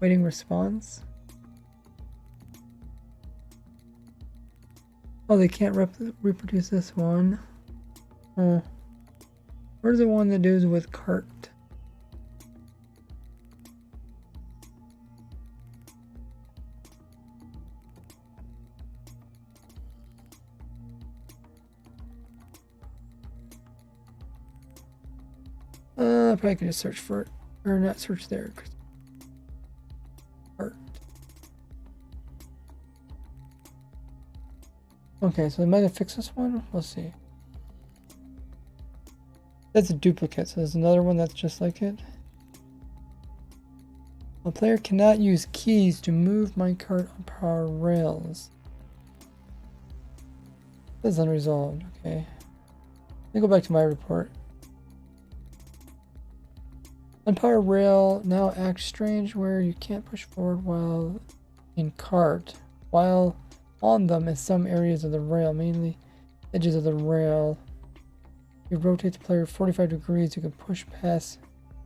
Waiting response. Oh, they can't reproduce this one. Oh. Where's the one that deals with cart? I probably can just search for it. Or not search there. Cart. Okay, so they might have fixed this one. We'll see. That's a duplicate, so there's another one that's just like it. A player cannot use keys to move minecart on power rails. That's unresolved. Okay. Let me go back to my report. On power rail now acts strange where you can't push forward while in cart. While on them in some areas of the rail, mainly edges of the rail. You rotate the player 45 degrees, you can push past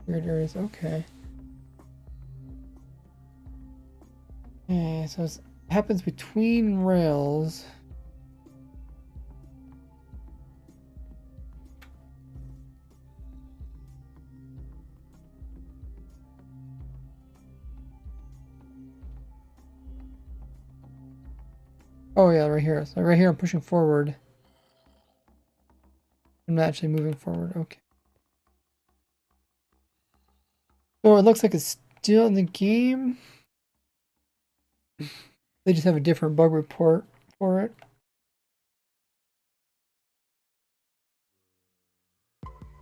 weird areas. Okay. Okay, so it happens between rails. Oh yeah, right here. So right here I'm pushing forward. I'm not actually moving forward. Okay. So it looks like it's still in the game. They just have a different bug report for it.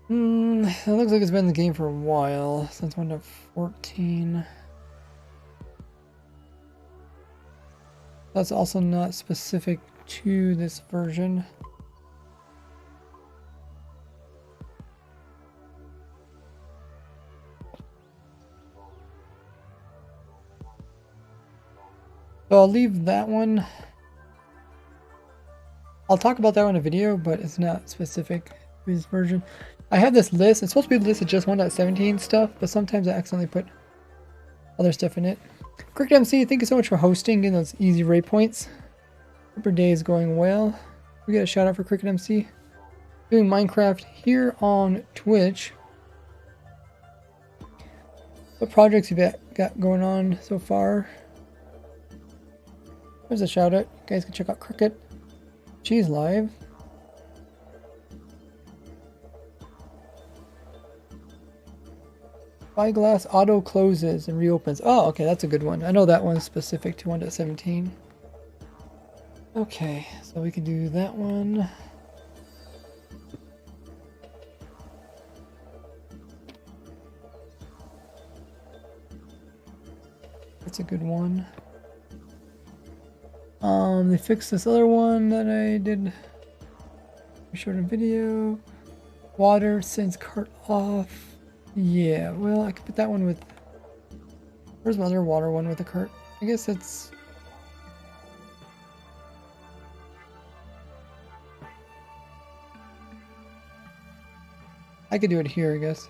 It looks like it's been in the game for a while, since 1.14. That's also not specific to this version. So I'll leave that one. I'll talk about that one in a video, but it's not specific to this version. I have this list. It's supposed to be a list of just 1.17 stuff, but sometimes I accidentally put other stuff in it. Cricket MC, thank you so much for hosting and those easy rate points. Hope your day is going well. We got a shout out for Cricket MC. Doing Minecraft here on Twitch. What projects you got going on so far? There's a shout out. You guys can check out Cricket. She's live. Spyglass auto closes and reopens. Oh, okay, that's a good one. I know that one's specific to 1.17. Okay, so we can do that one. That's a good one. They fixed this other one that I did. I showed a video. Water sends cart off. Yeah, well, I could put that one with. Where's my other water one with the cart? I guess it's. I could do it here, I guess.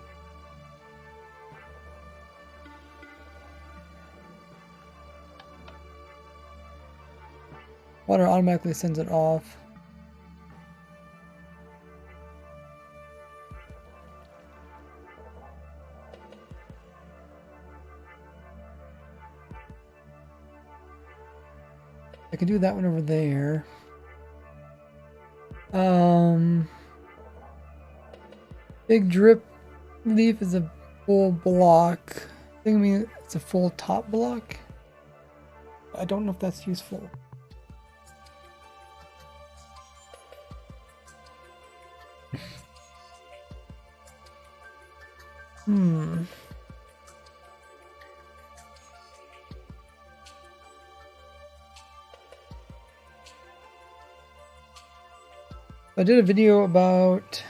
Water automatically sends it off. I can do that one over there. Big drip leaf is a full block. I think it's a full top block. I don't know if that's useful. I did a video about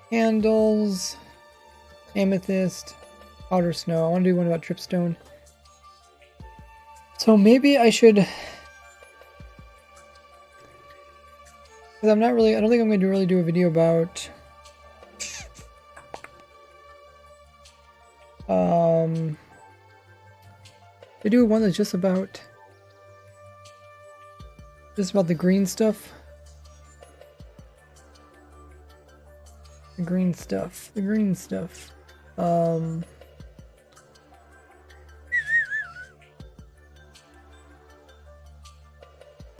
candles, amethyst, powder snow. I want to do one about dripstone. So maybe I should, because I don't think I'm going to really do a video about I do one that's just about the green stuff. The green stuff.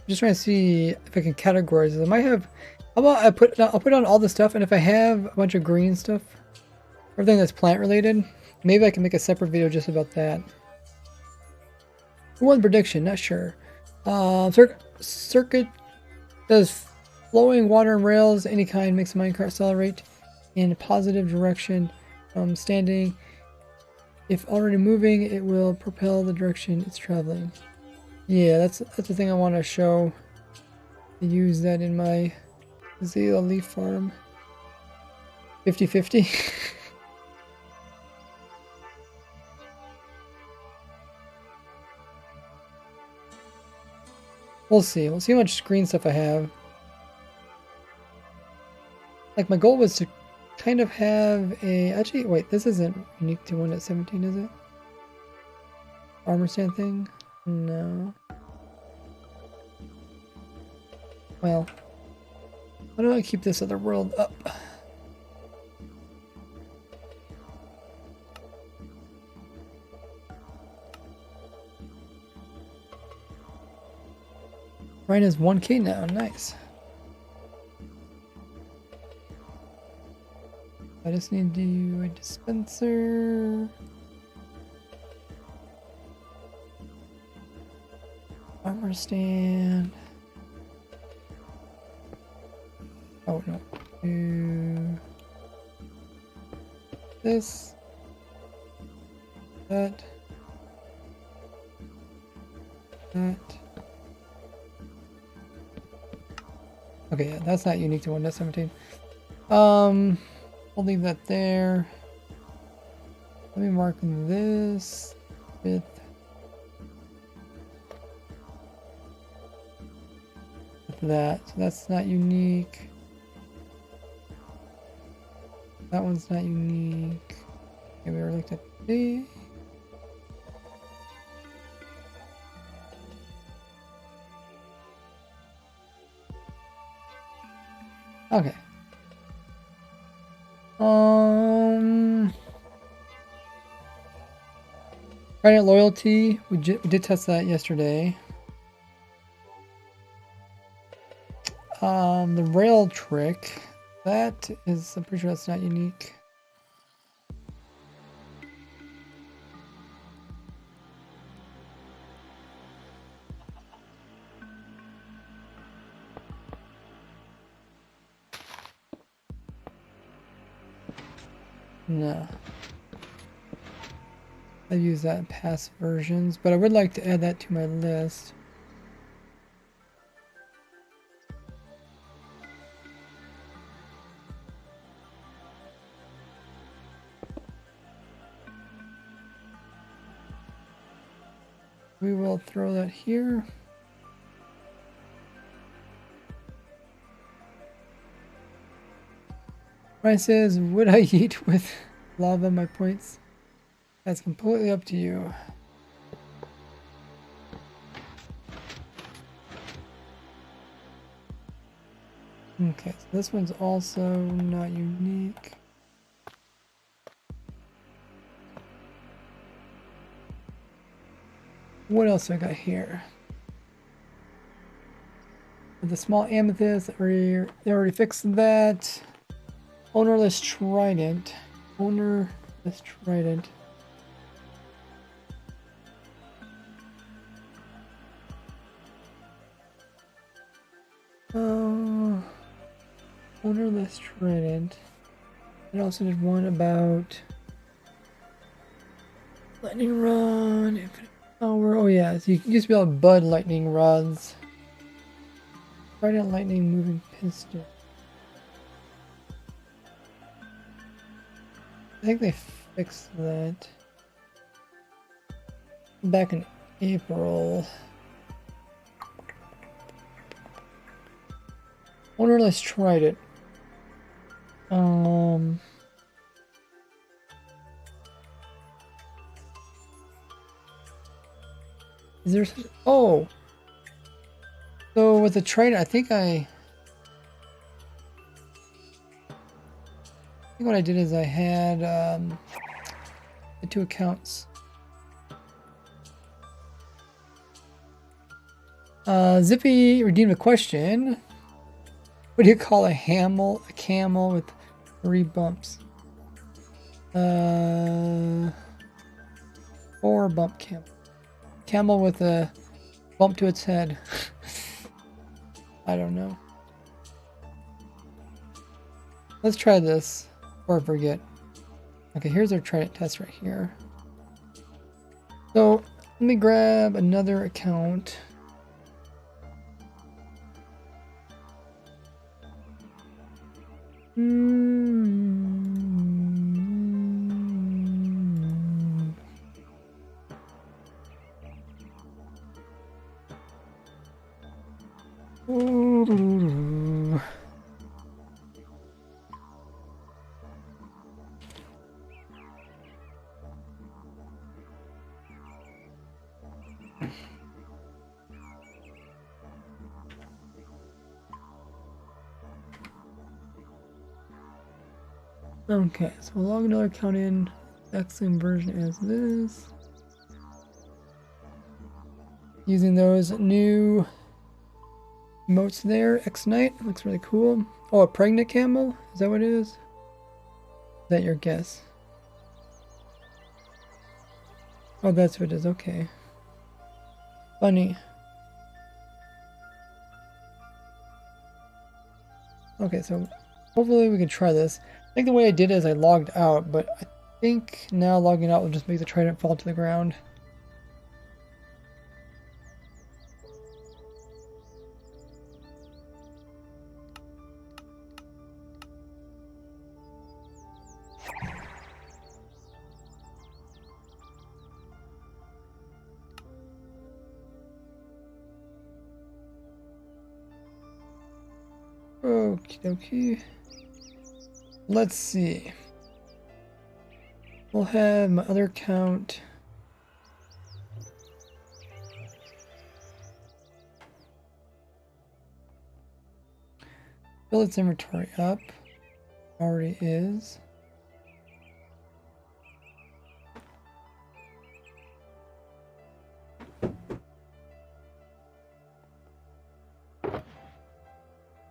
Just trying to see if I can categorize it. I might have. How about I'll put on all the stuff, and if I have a bunch of green stuff, everything that's plant related, maybe I can make a separate video just about that. One prediction, not sure. Circuit does flowing water and rails any kind makes the minecart accelerate in a positive direction. Standing, if already moving, it will propel the direction it's traveling. Yeah, that's the thing I want to show. I use that in my Zeta leaf farm. 50-50. We'll see. We'll see how much green stuff I have. Like, my goal was to kind of have a... Actually, wait, this isn't unique to 1.17, is it? Armor stand thing? No. Well, why don't I keep this other world up? Ryan is 1K now, nice. I just need to do a dispenser. Armor stand. Oh no. Do this. That. Okay, yeah, that's not unique to 1.17. We'll leave that there. Let me mark this with that. So that's not unique. That one's not unique. Okay, we already looked at B. Okay. Granite loyalty. We did test that yesterday. The rail trick. That is, I'm pretty sure that's not unique. No. I've used that in past versions, but I would like to add that to my list. We will throw that here. Ryan says, would I eat with lava my points? That's completely up to you. Okay, so this one's also not unique. What else I got here? The small amethyst, they already fixed that. Ownerless trident. Ownerless trident. Ownerless trident. I also did one about lightning rod, infinite power. Oh yeah, so you used to be able to bud lightning rods. Trident lightning moving piston. I think they fixed that back in April. Ownerless trident. Is there? Oh, so with the trident, I think what I did is I had the two accounts. Zippy redeemed a question. What do you call a camel with 3 bumps? 4 bump camel. Camel with a bump to its head. I don't know. Let's try this before I forget. Okay, here's our trident test right here. So let me grab another account. Okay, so we'll log another account in. Exact same version as this. Using those new emotes there. X-Knight looks really cool. Oh, a pregnant camel? Is that what it is? Is that your guess? Oh, that's what it is. Okay. Funny. Okay, so hopefully we can try this. I think the way I did it is I logged out, but I think now logging out will just make the trident fall to the ground. Okie dokie. Let's see. We'll have my other account. Fill its inventory up. Already is.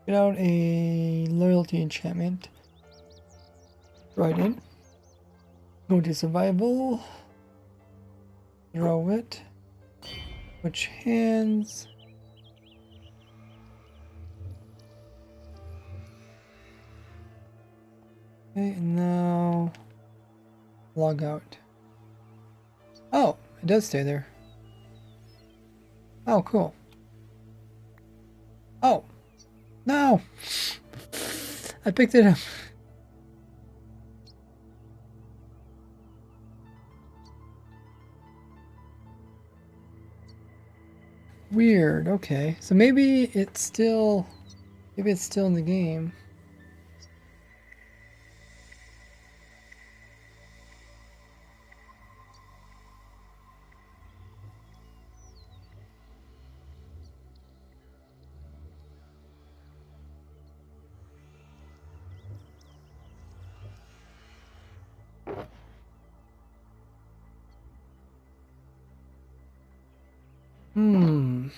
Get out a loyalty enchantment. Right in. Go to survival. Throw it. Switch hands. Okay, and now log out. Oh, it does stay there. Oh, cool. Oh, no! I picked it up. Weird, okay. So maybe it's still in the game. Hmm.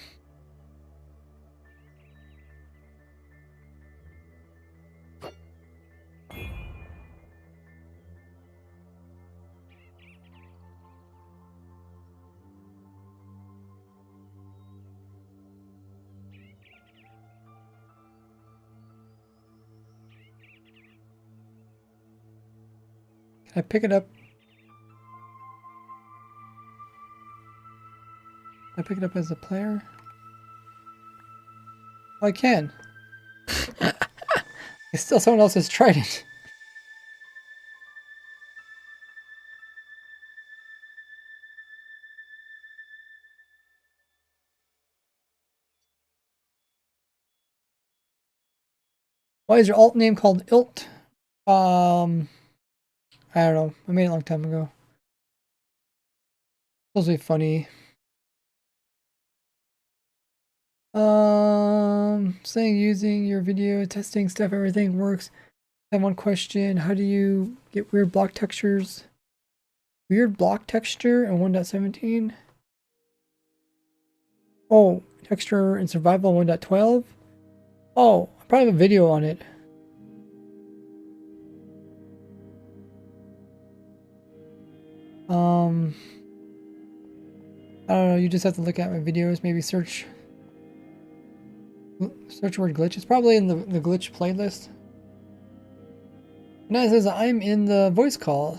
Can I pick it up? Can I pick it up as a player? Oh, I can. It's still someone else's trident. Why is your alt name called Ilt? I don't know. I made it a long time ago. Supposed to be funny. Saying using your video testing stuff, everything works. I have one question. How do you get weird block textures? Weird block texture in 1.17? Oh, texture in survival 1.12? Oh, I probably have a video on it. I don't know, you just have to look at my videos, maybe search word glitch. It's probably in the glitch playlist. And it says I'm in the voice call.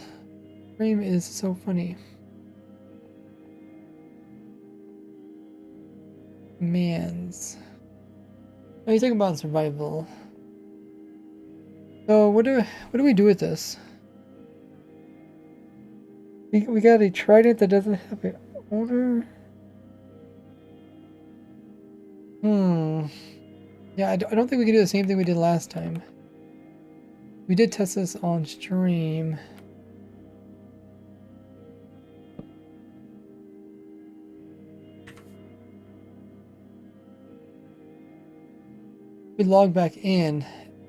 Stream is so funny. Mans. Oh, you're talking about survival. So what do we do with this? We got a trident that doesn't have an order. Yeah, I don't think we can do the same thing we did last time. We did test this on stream. We log back in.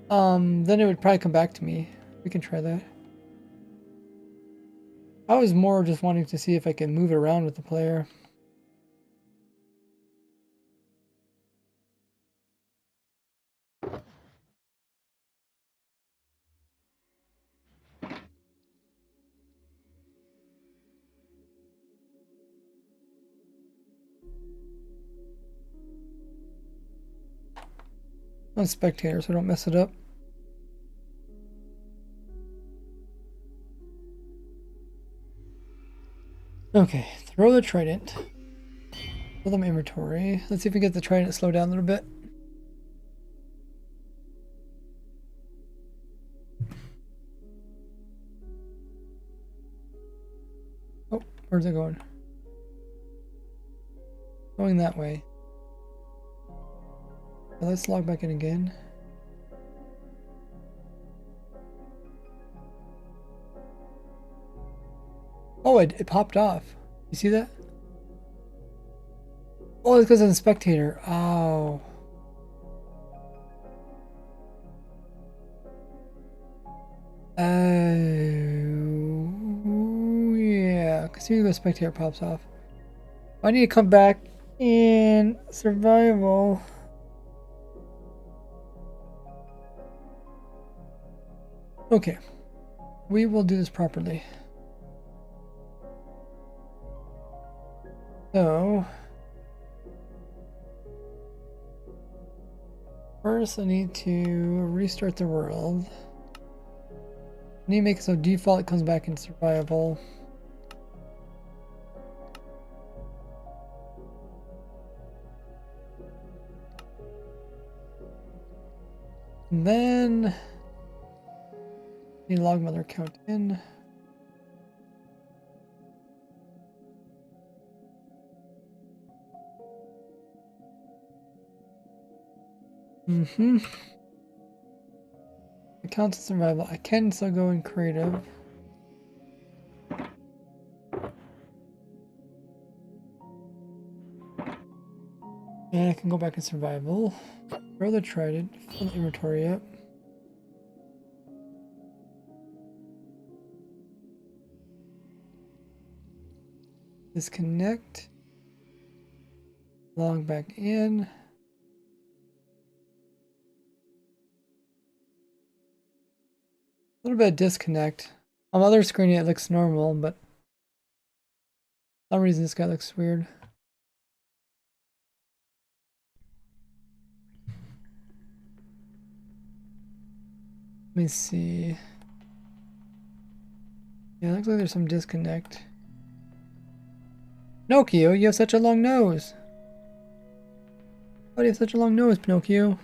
Then it would probably come back to me. We can try that. I was more just wanting to see if I can move it around with the player. I'm a spectator, so don't mess it up. Okay, throw the trident. Fill them inventory. Let's see if we get the trident to slow down a little bit. Oh, where's it going? Going that way. Well, let's log back in again. Oh, it popped off. You see that? Oh, it's because I'm a spectator. Oh. Oh, yeah. Because soon the spectator pops off. I need to come back in survival. Okay. We will do this properly. So, first I need to restart the world. I need to make it so default comes back in survival. And then need log mother count in. Accounts and survival. I can still go in creative. And I can go back in survival. Throw the trident. Fill the inventory up. Disconnect. Log back in. A little bit of disconnect. On the other screen it looks normal, but for some reason this guy looks weird. Let me see. Yeah, it looks like there's some disconnect. Pinocchio, you have such a long nose. Why do you have such a long nose, Pinocchio?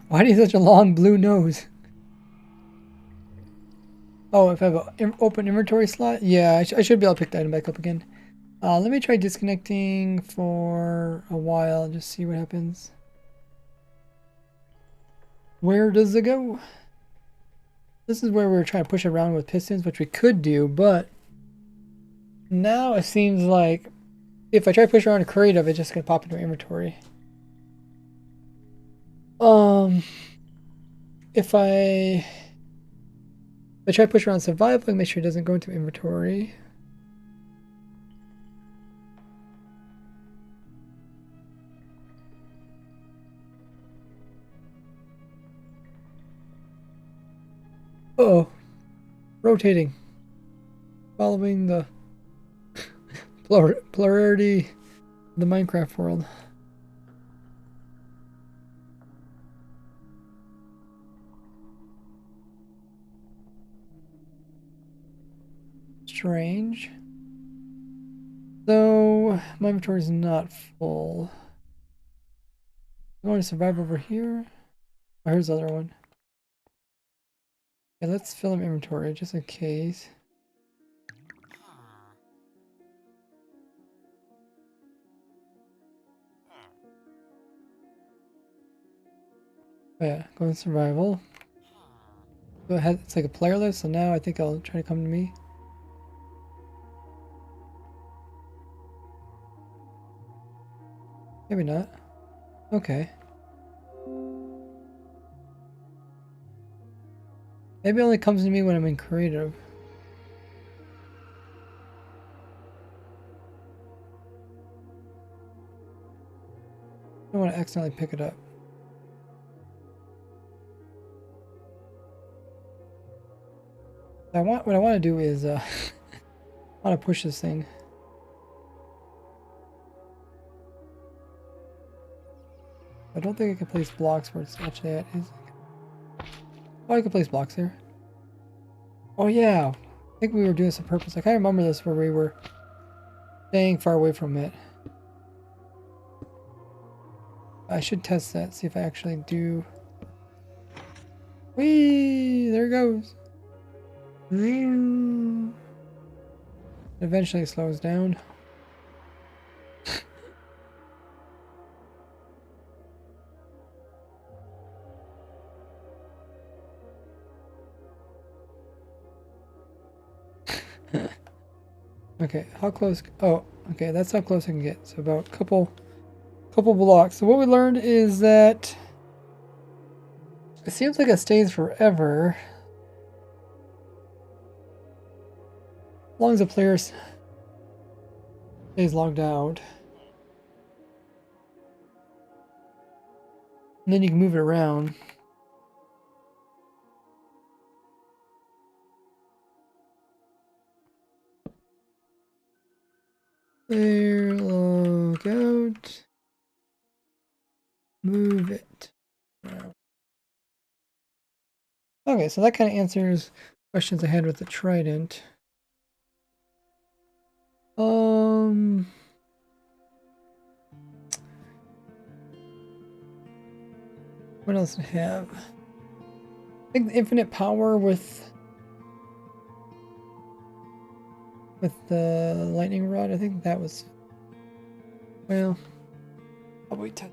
Why do you have such a long blue nose? Oh, if I have an open inventory slot? Yeah, I should be able to pick the item back up again. Let me try disconnecting for a while and just see what happens. Where does it go? This is where we were trying to push around with pistons, which we could do, but now it seems like if I try to push around a creative, it's just gonna pop into inventory. If I try to push around survival, make sure it doesn't go into inventory. Uh-oh. Rotating. Following the polarity of the Minecraft world. Strange. So, my inventory is not full. I'm going to survive over here. Oh, here's the other one. Okay, let's fill up inventory just in case. Oh yeah, go in survival. Go ahead, it's like a player list, so now I think I'll try to come to me. Maybe not. Okay. Maybe it only comes to me when I'm in creative. I don't want to accidentally pick it up. What I want to do is I want to push this thing. I don't think I can place blocks where it's actually at. Oh, I can place blocks there. Oh yeah, I think we were doing this on purpose. I kind of remember this where we were staying far away from it. I should test that, see if I actually do. Whee! There it goes. Eventually it slows down. Okay, how close? Oh, okay, that's how close I can get. So about a couple blocks. So what we learned is that it seems like it stays forever. As long as the player stays logged out. And then you can move it around. There, log out. Move it around. Okay, so that kind of answers questions I had with the trident. Um, what else do I have? I think the infinite power with the lightning rod. I think that was, well, probably ten.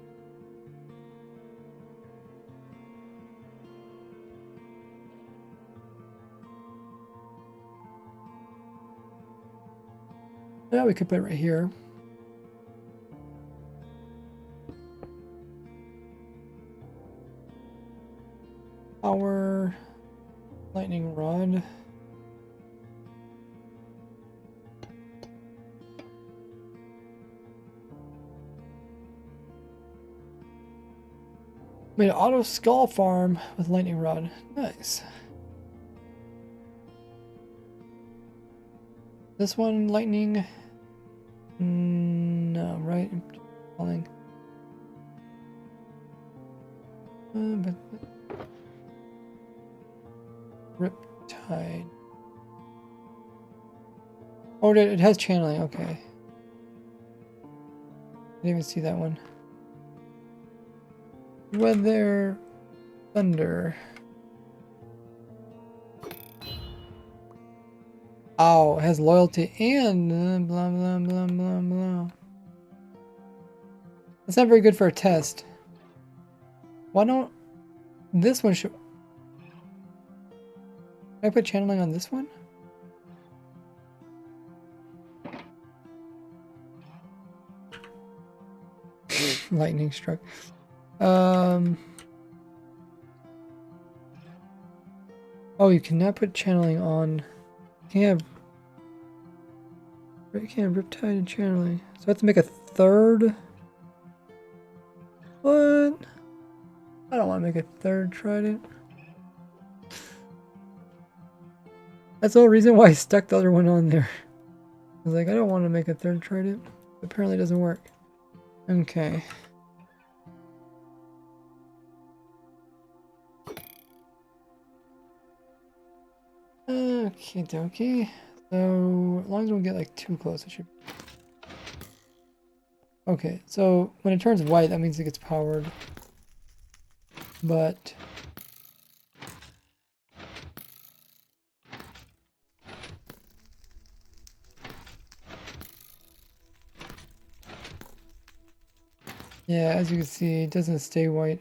Yeah, we could put it right here. Power lightning rod. Made an auto skull farm with lightning rod. Nice. This one lightning. No, right? Falling. But Riptide. Oh, it has channeling. Okay. Didn't even see that one. Weather, thunder. Oh, it has loyalty and blah blah blah blah blah. That's not very good for a test. Why don't this one show? Can I put channeling on this one? Lightning struck. Oh, you cannot put channeling on. You can't have Riptide and channeling. So I have to make a third. What? I don't want to make a third trident. That's the whole reason why I stuck the other one on there. I was like, I don't want to make a third trident. Apparently it doesn't work. Okay. Okie dokie. So, as long as we don't get like too close, it should. Okay, so when it turns white, that means it gets powered. But yeah, as you can see, it doesn't stay white.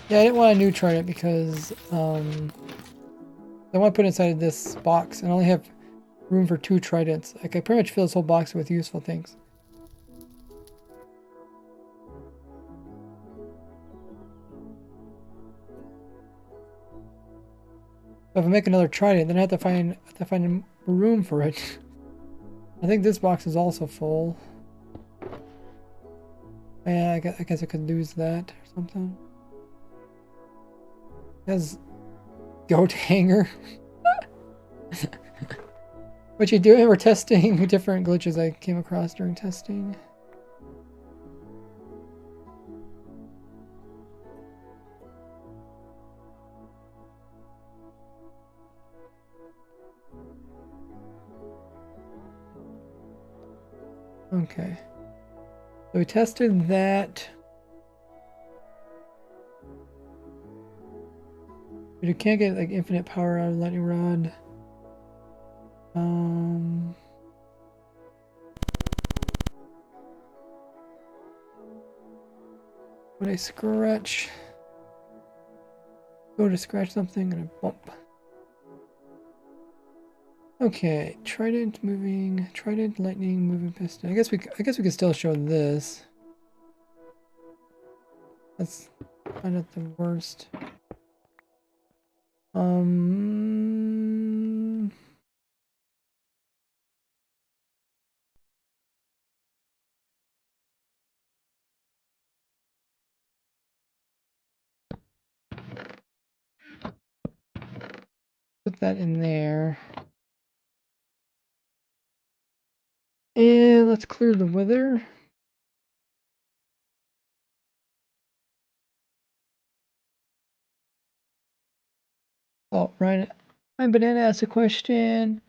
Yeah, I didn't want a new trident because I want to put it inside this box and I only have room for 2 tridents. Like I pretty much fill this whole box with useful things. But if I make another trident, then I have to find a room for it. I think this box is also full. Yeah, I guess I could lose that or something. It has goat hanger. What you doing? We're testing different glitches I came across during testing. Okay. So we tested that. But you can't get like infinite power out of lightning rod. When I scratch, go to scratch something and a bump. Okay, trident moving, trident lightning moving piston. I guess we could still show this. That's kind of the worst. Put that in there. And let's clear the weather. Oh, Ryan Banana asked a question.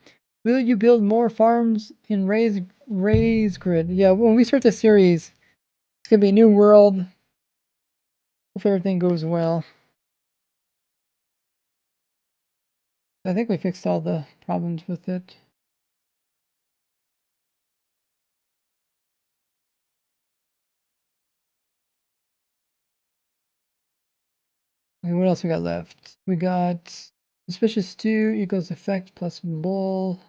Will you build more farms in Raise Grid? Yeah, when we start the series, it's gonna be a new world. If everything goes well. I think we fixed all the problems with it. Okay, what else we got left? We got suspicious stew equals effect plus bull.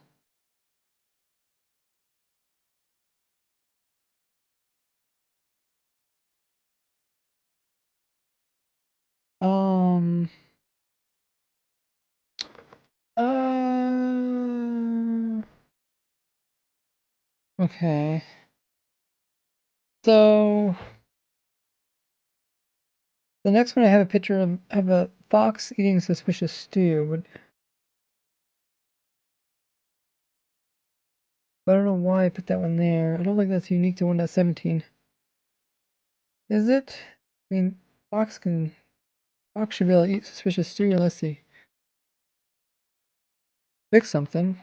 Um. Okay. So the next one I have a picture of a fox eating suspicious stew. But I don't know why I put that one there. I don't think that's unique to 1.17. Is it? I mean, Fox should be able to eat suspicious stew. Let's see. Fix something.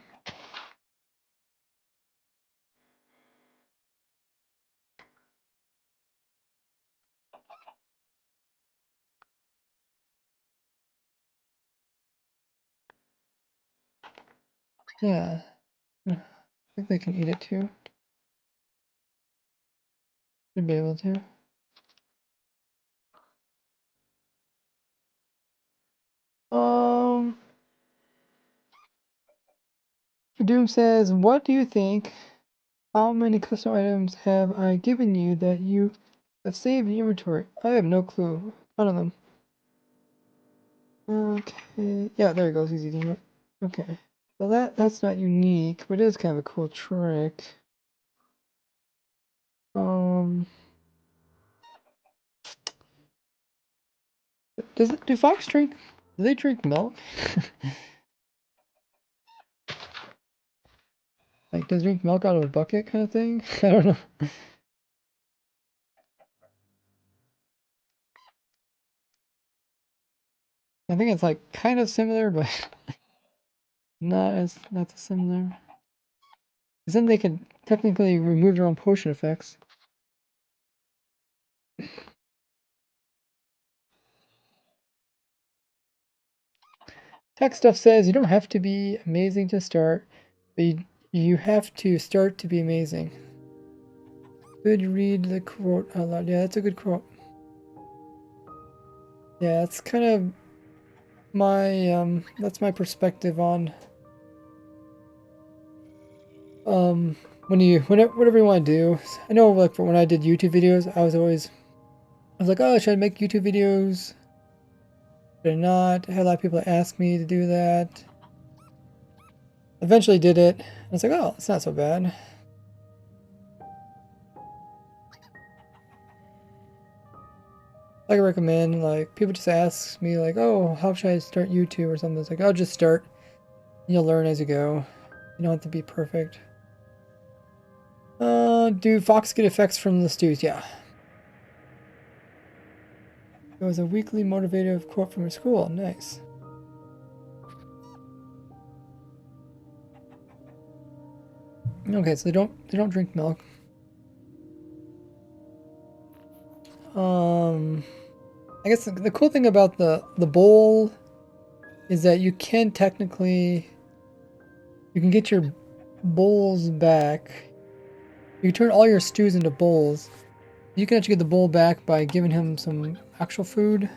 Yeah. I think they can eat it too. Should be able to. Um, Doom says, what do you think? How many custom items have I given you that you have saved in inventory? I have no clue. None of them. Okay. Yeah, there he goes. He's eating it. Okay. Well, that's not unique, but it is kind of a cool trick. Um, do fox drink? Do they drink milk? Like, does drink milk out of a bucket kind of thing? I don't know. I think it's like kind of similar, but not as similar. Because then they could technically remove their own potion effects. Tech stuff says you don't have to be amazing to start, but you have to start to be amazing. Good, read the quote out loud. Yeah, that's a good quote. Yeah, it's kind of my that's my perspective on whatever you want to do. I know, like, for when I did YouTube videos, I was like, oh, should I make YouTube videos? Should I not? I had a lot of people ask me to do that. Eventually did it. I was like, oh, it's not so bad. I recommend, like, people just ask me, like, oh, how should I start YouTube or something. It's like, oh, just start. You'll learn as you go. You don't have to be perfect. Do Fox get effects from the stews? Yeah. It was a weekly motivative quote from your school. Nice. Okay, so they don't drink milk. I guess the cool thing about the bowl is that you can get your bowls back. You can turn all your stews into bowls. You can actually get the bowl back by giving him some actual food.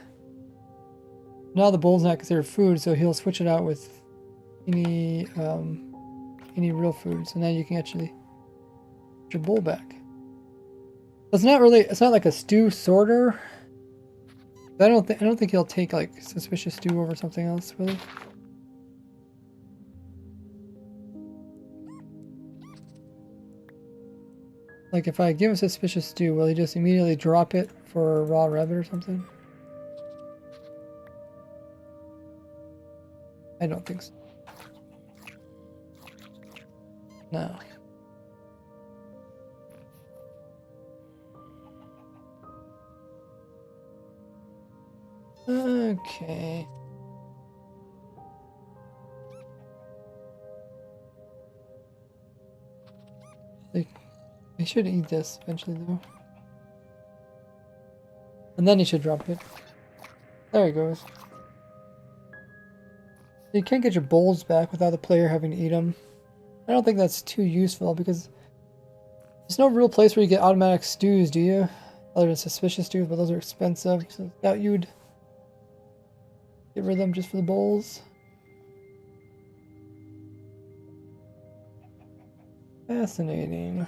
Now the bowl's not considered food, so he'll switch it out with any real food. So now you can actually get your bowl back. It's not like a stew sorter. I don't think he'll take like suspicious stew over something else, really. Like if I give him suspicious stew, will he just immediately drop it for raw rabbit or something? I don't think so. No. Okay. They should eat this eventually, though. And then he should drop it. There he goes. You can't get your bowls back without the player having to eat them. I don't think that's too useful because there's no real place where you get automatic stews, do you? Other than suspicious stews, but those are expensive. So I doubt you'd get rid of them just for the bowls. Fascinating.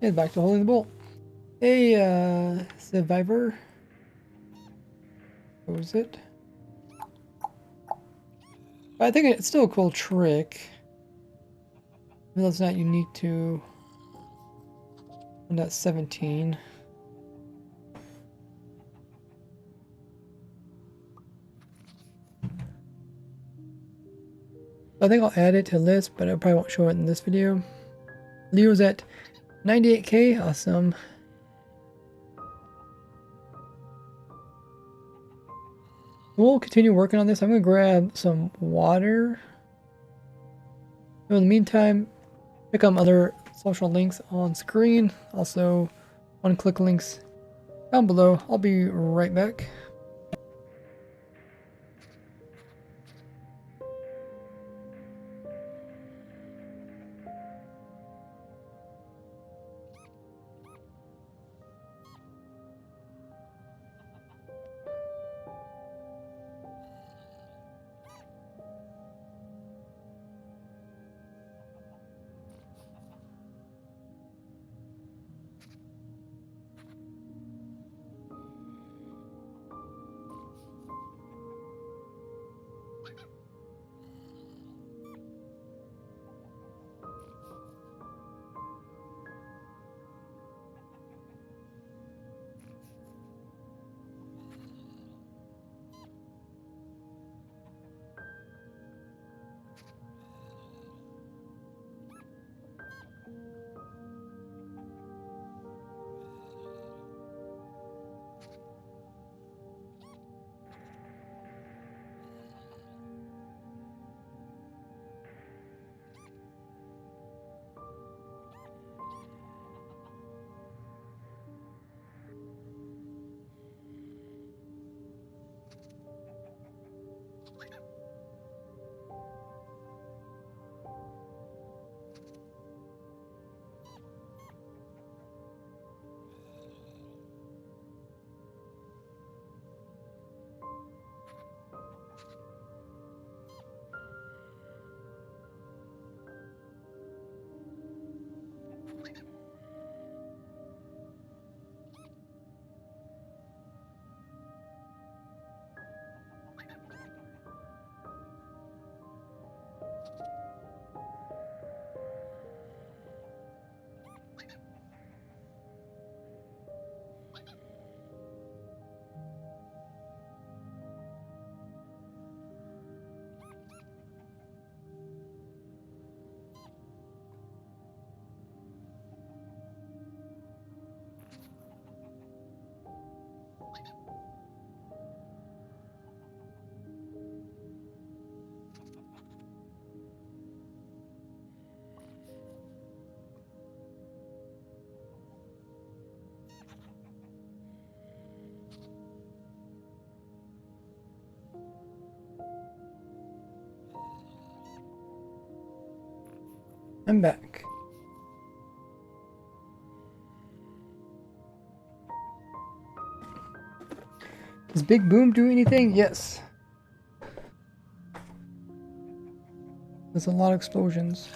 And back to holding the bowl. Hey, survivor. What was it? I think it's still a cool trick. Even though it's not unique to 1.17. I think I'll add it to the list, but I probably won't show it in this video. Leo's at 98k, awesome. We'll continue working on this. I'm gonna grab some water. In the meantime, check out other social links on screen. Also, one-click links down below. I'll be right back. I'm back. Does Big Boom do anything? Yes. There's a lot of explosions.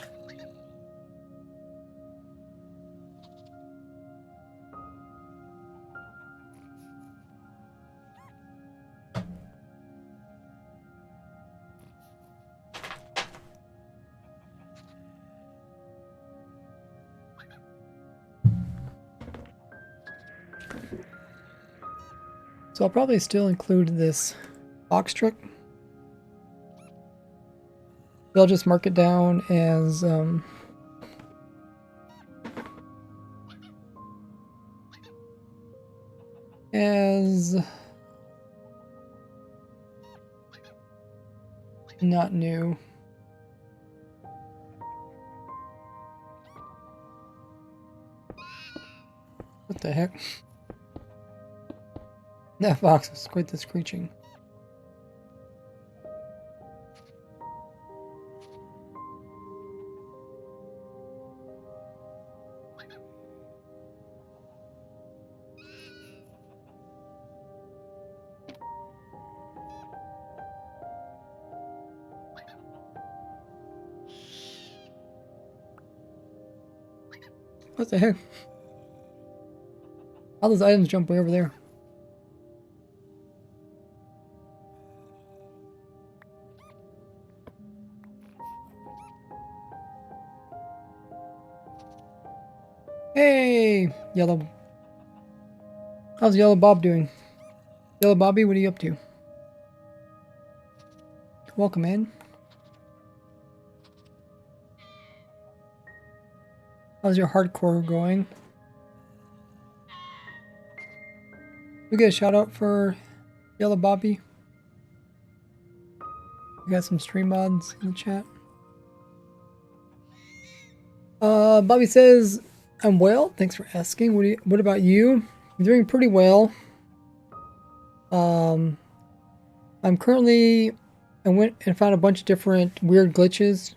So I'll probably still include this box truck. They'll just mark it down as as not new. What the heck? That fox is quite the screeching. What the heck? All those items jump way over there. Hey, Yellow. How's Yellow Bob doing? Yellow Bobby, what are you up to? Welcome in. How's your hardcore going? We get a shout out for Yellow Bobby. We got some stream mods in the chat. Bobby says, I'm well. Thanks for asking. What about you? I'm doing pretty well. I'm currently, I went and found a bunch of different weird glitches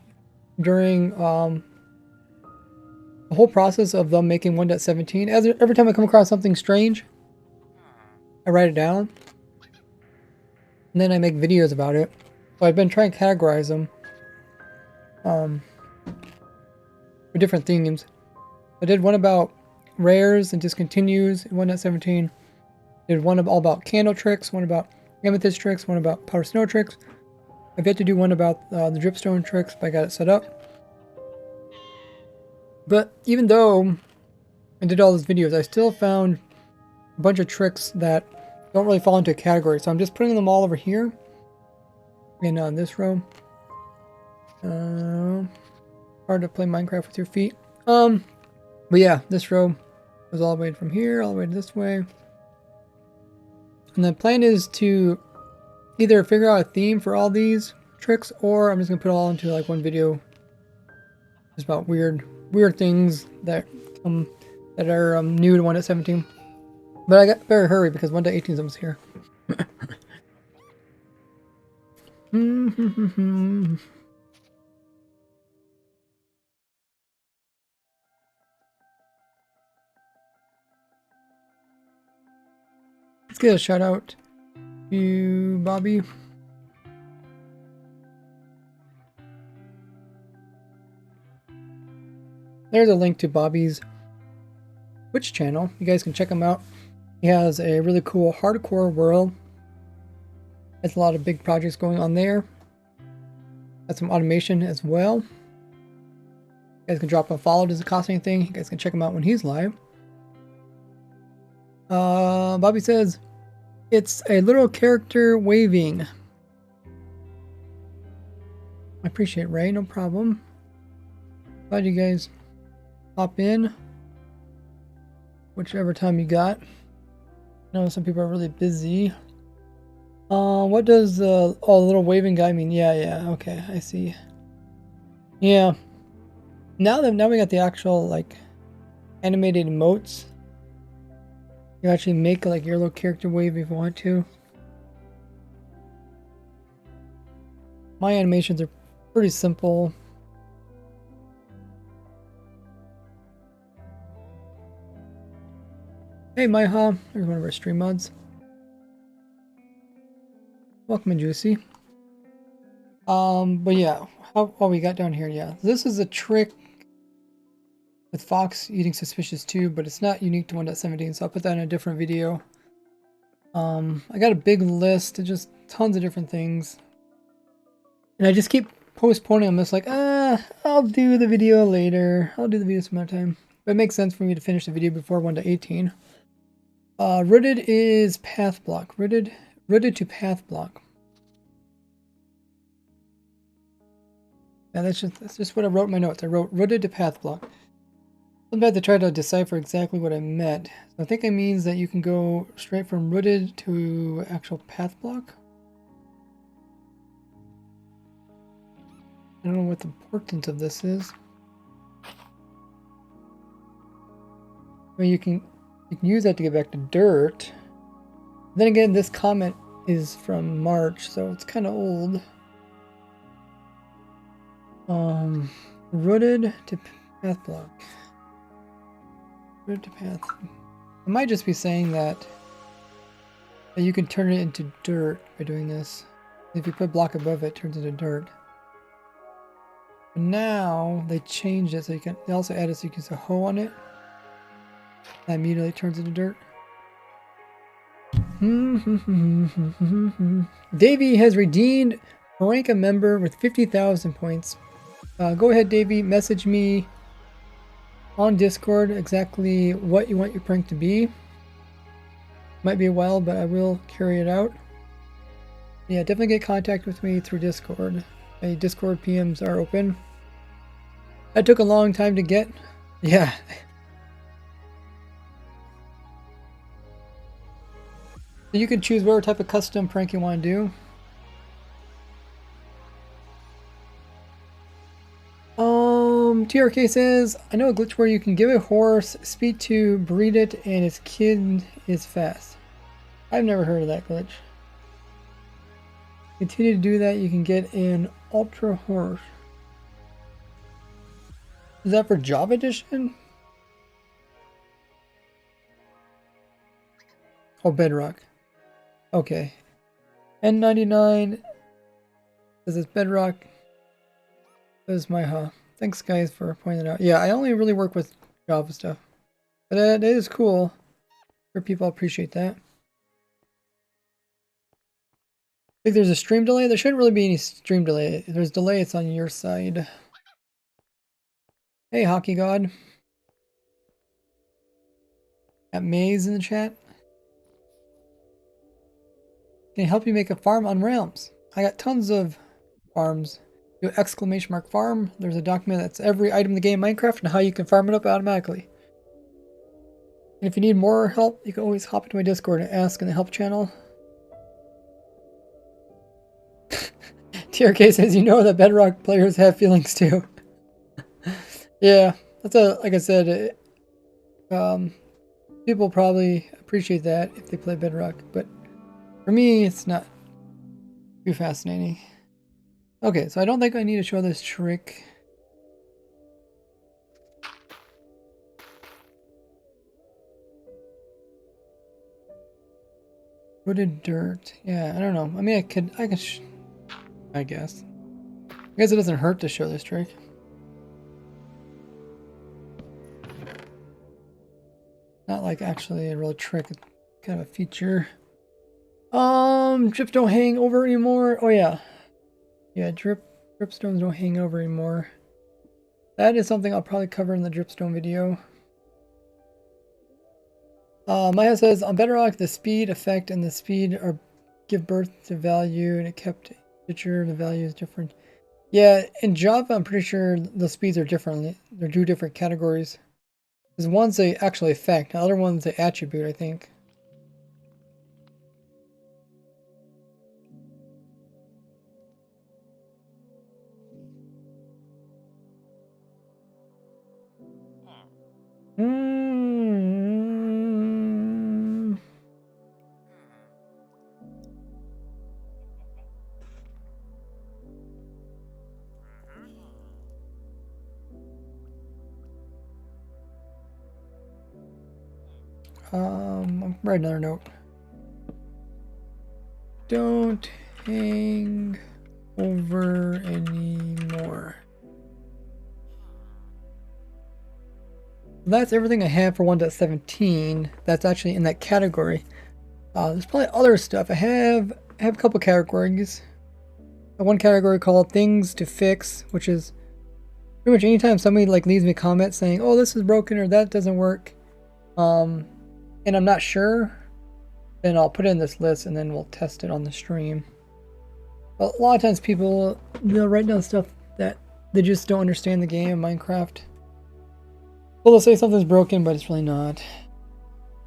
during the whole process of them making 1.17. Every time I come across something strange, I write it down, and then I make videos about it. So I've been trying to categorize them for different themes. I did one about rares and discontinues in 1.17. Did one all about candle tricks, one about amethyst tricks, one about powder snow tricks. I've yet to do one about the dripstone tricks, but I got it set up. But even though I did all those videos, I still found a bunch of tricks that don't really fall into a category. So I'm just putting them all over here in this row. Hard to play Minecraft with your feet. But yeah, this row goes all the way from here, all the way this way. And the plan is to either figure out a theme for all these tricks, or I'm just gonna put it all into like one video. Just about weird things that are new to 1.17. But I got better hurry because 1.18 is almost here. Let's get a shout out to Bobby. There's a link to Bobby's Twitch channel. You guys can check him out. He has a really cool hardcore world. Has a lot of big projects going on there. Got some automation as well. You guys can drop a follow. Doesn't cost anything. You guys can check him out when he's live. Bobby says, it's a little character waving. I appreciate it, Ray. No problem. Glad you guys hop in. Whichever time you got. I know some people are really busy. What does the little waving guy mean? Yeah, okay, I see. Yeah. Now we got the actual like animated emotes. You actually make like your little character wave if you want to. My animations are pretty simple. Hey Maiha, there's one of our stream mods. Welcome in, Juicy. But yeah, what we got down here, yeah. This is a trick with Fox eating Suspicious too, but it's not unique to 1.17, so I'll put that in a different video. I got a big list of just tons of different things. And I just keep postponing them. It's like, I'll do the video later. I'll do the video some other time. But it makes sense for me to finish the video before 1.18. Rooted is path block. Rooted to path block. Yeah, that's just what I wrote in my notes. I wrote rooted to path block. I'm about to try to decipher exactly what I meant. So I think it means that you can go straight from rooted to actual path block. I don't know what the importance of this is. Well, you can use that to get back to dirt. Then again, this comment is from March, so it's kind of old. Rooted to path block. Rooted to path. I might just be saying that you can turn it into dirt by doing this. If you put block above it, it turns into dirt. But now they changed it so you can. They also added so you can use a hoe on it. That immediately turns into dirt. Davey has redeemed rank a member with 50,000 points. Go ahead, Davey. Message me on Discord exactly what you want your prank to be. Might be a while, but I will carry it out. Yeah, definitely get contact with me through Discord. My Discord PMs are open. That took a long time to get. Yeah. So you can choose whatever type of custom prank you want to do. TRK says, I know a glitch where you can give a horse speed to breed it and its kid is fast. I've never heard of that glitch. Continue to do that, you can get an ultra horse. Is that for Java Edition? Oh, Bedrock. Okay. N99 says it's Bedrock. Says my Thanks guys for pointing it out. Yeah, I only really work with Java stuff. But it is cool. For people appreciate that. I think there's a stream delay. There shouldn't really be any stream delay. If there's delay, it's on your side. Hey, Hockey God. Got Maze in the chat. Can I help you make a farm on Realms? I got tons of farms. Do exclamation mark farm. There's a document that's every item in the game Minecraft and how you can farm it up automatically. And if you need more help, you can always hop into my Discord and ask in the help channel. TRK says, you know that Bedrock players have feelings too. Yeah, that's like I said, people probably appreciate that if they play Bedrock, but for me, it's not too fascinating. Okay, so I don't think I need to show this trick. Wooded dirt. Yeah, I don't know. I mean, I guess. I guess it doesn't hurt to show this trick. Not like actually a real trick, it's kind of a feature. Drips don't hang over anymore. Oh yeah. Yeah, dripstones don't hang over anymore. That is something I'll probably cover in the dripstone video. Maya says, on Bedrock, the speed effect and the speed are give birth to value, and it kept picture, the value is different. Yeah, in Java, I'm pretty sure the speeds are different. They're two different categories. Because one's a actual effect, the other one's an attribute, I think. I'll write another note. Don't hang over anymore. That's everything I have for 1.17. That's actually in that category. There's probably other stuff. I have a couple categories. One category called things to fix, which is pretty much anytime somebody like leaves me a comment saying, "Oh, this is broken" or "that doesn't work," and I'm not sure, then I'll put it in this list and then we'll test it on the stream. But a lot of times people, they'll write down stuff that they just don't understand the game of Minecraft. Well, they'll say something's broken, but it's really not.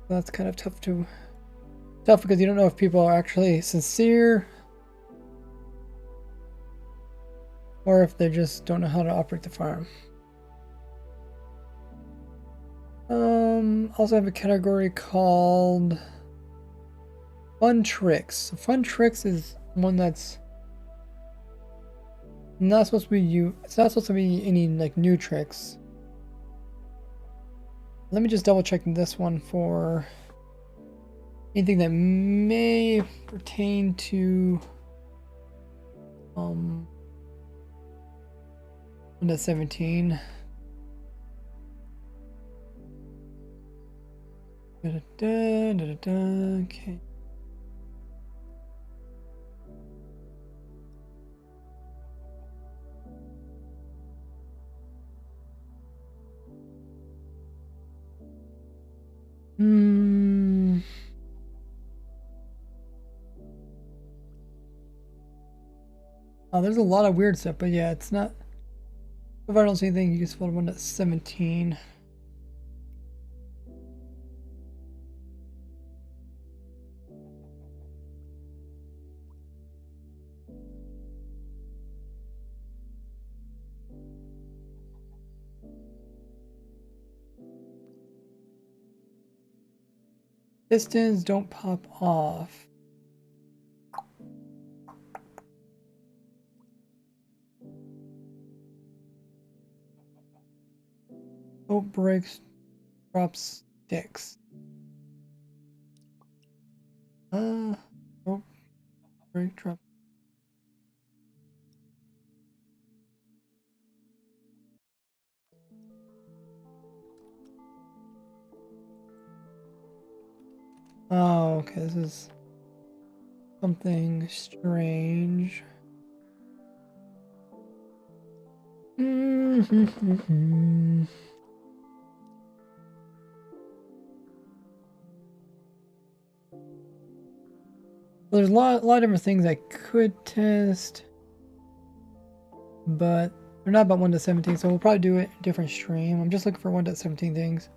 That's kind of tough because you don't know if people are actually sincere or if they just don't know how to operate the farm. Also have a category called Fun Tricks. So Fun Tricks is one that's not supposed to be it's not supposed to be any like new tricks. Let me just double check this one for anything that may pertain to Windows 17. Okay. Oh, there's a lot of weird stuff, but yeah, it's not. If I don't see anything useful on Windows 17. Pistons don't pop off. Boat breaks, drops sticks. Boat break, drop. Oh, okay, this is something strange. Well, there's a lot of different things I could test, but they're not about 1.17, so we'll probably do it a different stream. I'm just looking for 1.17 things.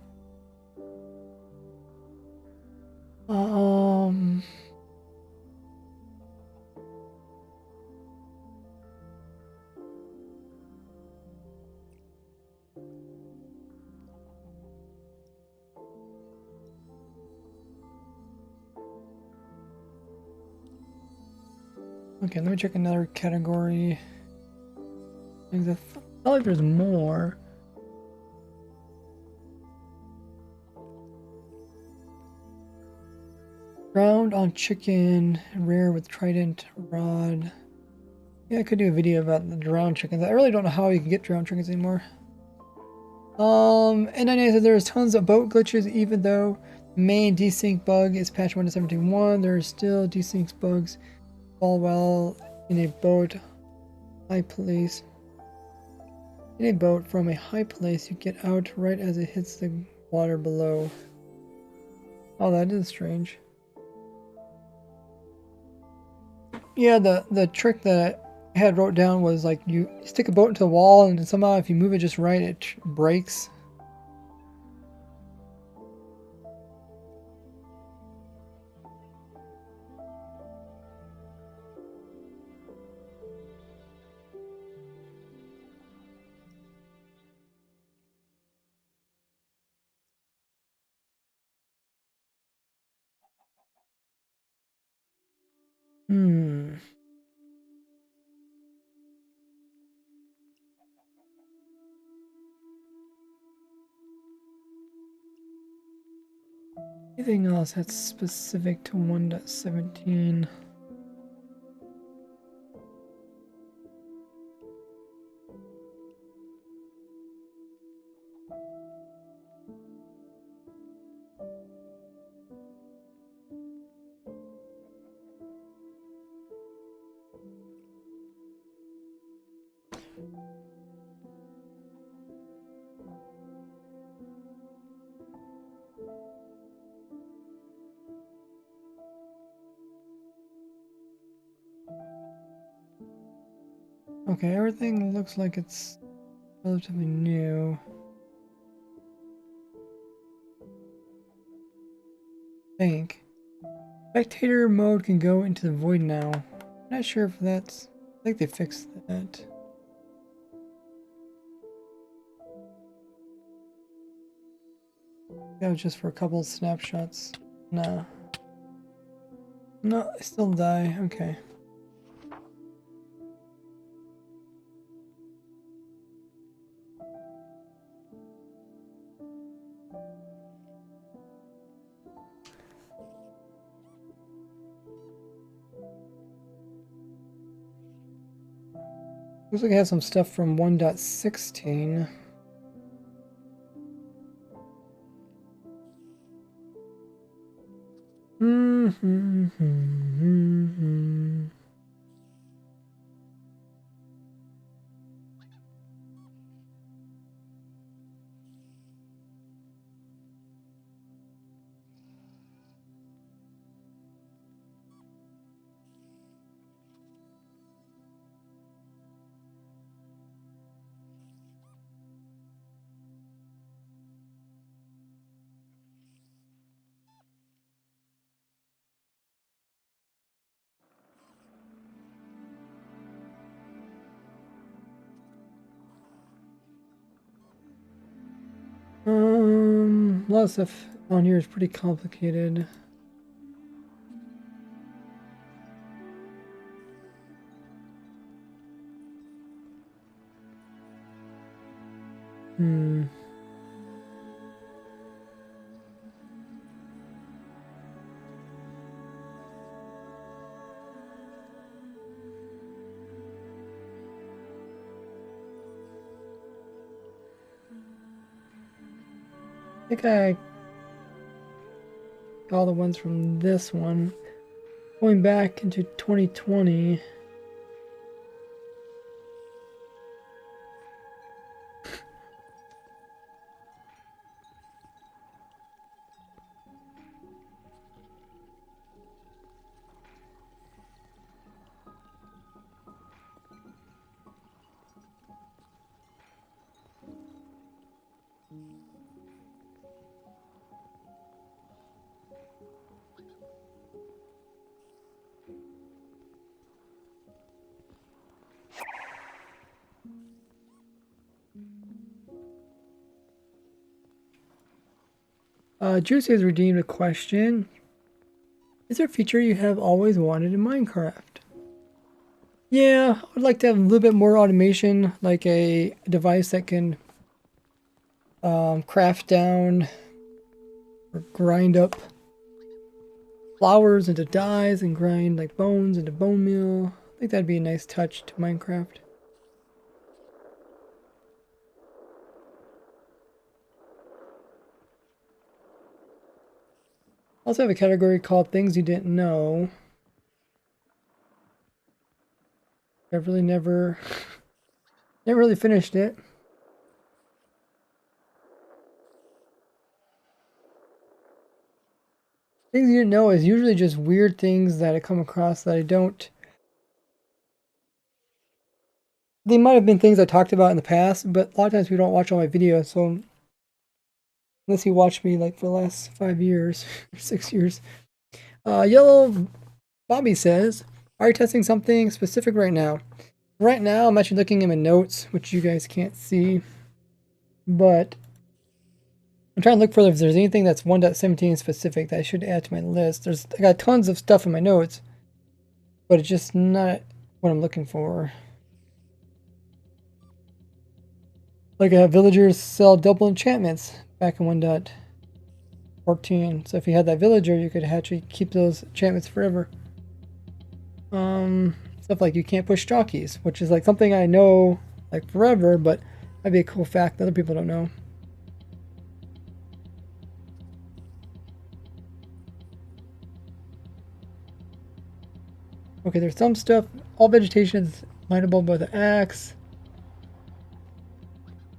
Okay, let me check another category. I feel like there's more. Ground on chicken, rare with trident rod. Yeah, I could do a video about the drowned chickens. I really don't know how you can get drowned chickens anymore. And then I said there's tons of boat glitches, even though the main desync bug is patch 1.17.1. There are still desync bugs fall well in a boat high place. In a boat from a high place, you get out right as it hits the water below. Oh, that is strange. Yeah, the trick that I had wrote down was like you stick a boat into the wall and somehow if you move it just right, it breaks. Anything else that's specific to 1.17? Okay, everything looks like it's relatively new. think. Spectator mode can go into the void now. I'm not sure if that's... I think they fixed that. That was just for a couple snapshots. Nah. No, I still die. Okay. Looks like I have some stuff from 1.16. A lot of stuff on here is pretty complicated. I think I got all the ones from this one. Going back into 2020. Juicy has redeemed a question. Is there a feature you have always wanted in Minecraft? Yeah, I would like to have a little bit more automation, like a device that can craft down or grind up flowers into dyes and grind like bones into bone meal. I think that'd be a nice touch to Minecraft. Also have a category called Things You Didn't Know. I've really never really finished it. Things you didn't know is usually just weird things that I come across that I don't... They might have been things I talked about in the past, but a lot of times we don't watch all my videos, so... Unless you watch me like for the last 5 years, or 6 years. Yellow Bobby says, are you testing something specific right now? Right now, I'm actually looking at my notes, which you guys can't see. But I'm trying to look for if there's anything that's 1.17 specific that I should add to my list. I got tons of stuff in my notes, but it's just not what I'm looking for. Like villagers sell double enchantments back in 1.14. So if you had that villager, you could actually keep those enchantments forever. Stuff like you can't push jockeys, which is like something I know like forever, but that'd be a cool fact that other people don't know. Okay, there's some stuff. All vegetation is mineable by the axe.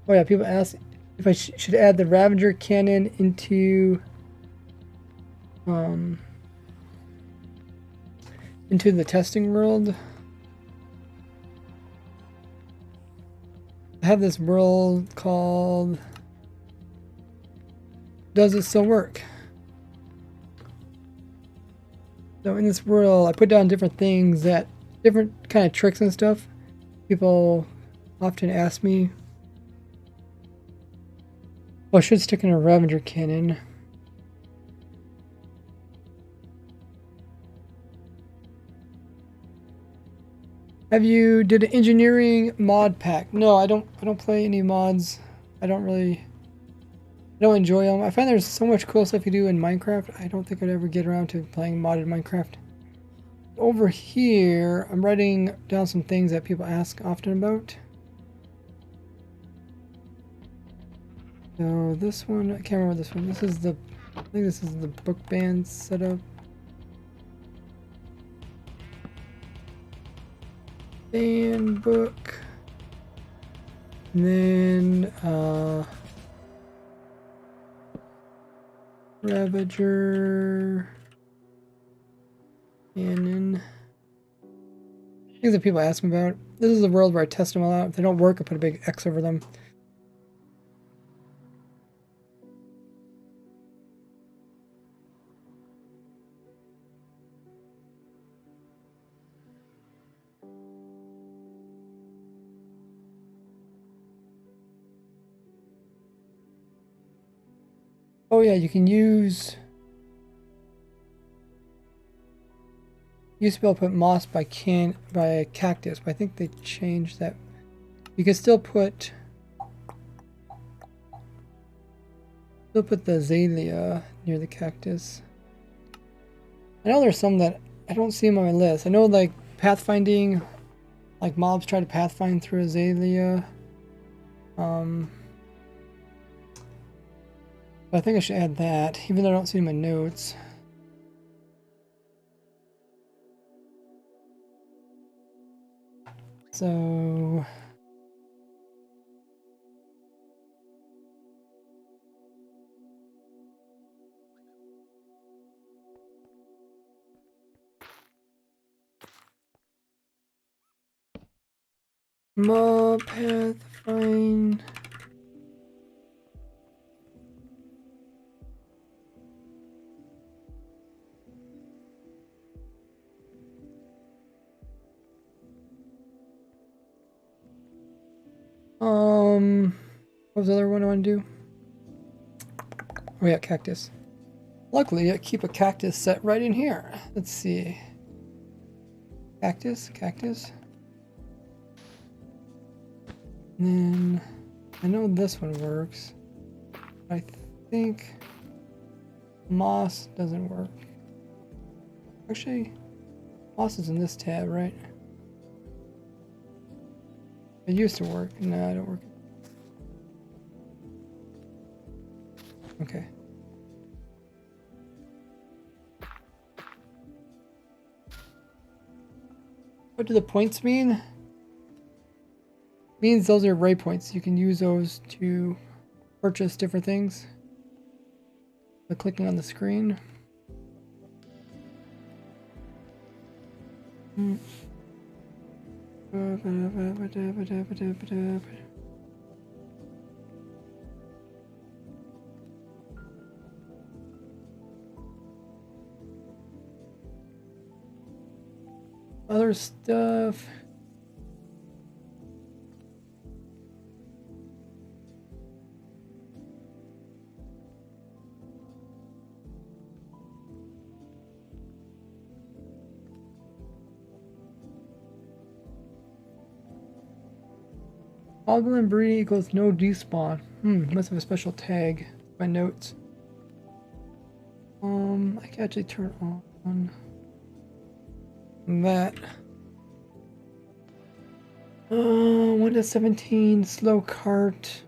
Oh yeah, people ask if I should add the Ravager cannon into the testing world. I have this world called Does It Still Work? So in this world, I put down different things that, different kind of tricks and stuff. People often ask me, well, I should stick in a Ravager cannon. Have you did an engineering mod pack? No, I don't play any mods. I don't enjoy them. I find there's so much cool stuff you do in Minecraft. I don't think I'd ever get around to playing modded Minecraft. Over here, I'm writing down some things that people ask often about. So this one, I can't remember this one. This is the, I think this is the book band setup. Band book. And then, Ravager. Cannon. Things that people ask me about. This is the world where I test them all out. If they don't work, I put a big X over them. Oh yeah, you can use... Used to be able to put moss by cactus, but I think they changed that. You can still put the azalea near the cactus. I know there's some that I don't see them on my list. I know like pathfinding, like mobs try to pathfind through azalea. But I think I should add that, even though I don't see it in my notes. So mob pathfind. What was the other one I want to do? Oh yeah, cactus. Luckily, I keep a cactus set right in here. Let's see. Cactus, cactus. And then I know this one works. I think moss doesn't work. Actually, moss is in this tab, right? It used to work. No, it don't work. Okay. What do the points mean? Means those are ray points. You can use those to purchase different things by clicking on the screen. Other stuff. Goblin breeding equals no despawn. Must have a special tag. My notes. I can actually turn on that. 1 to 17 slow cart.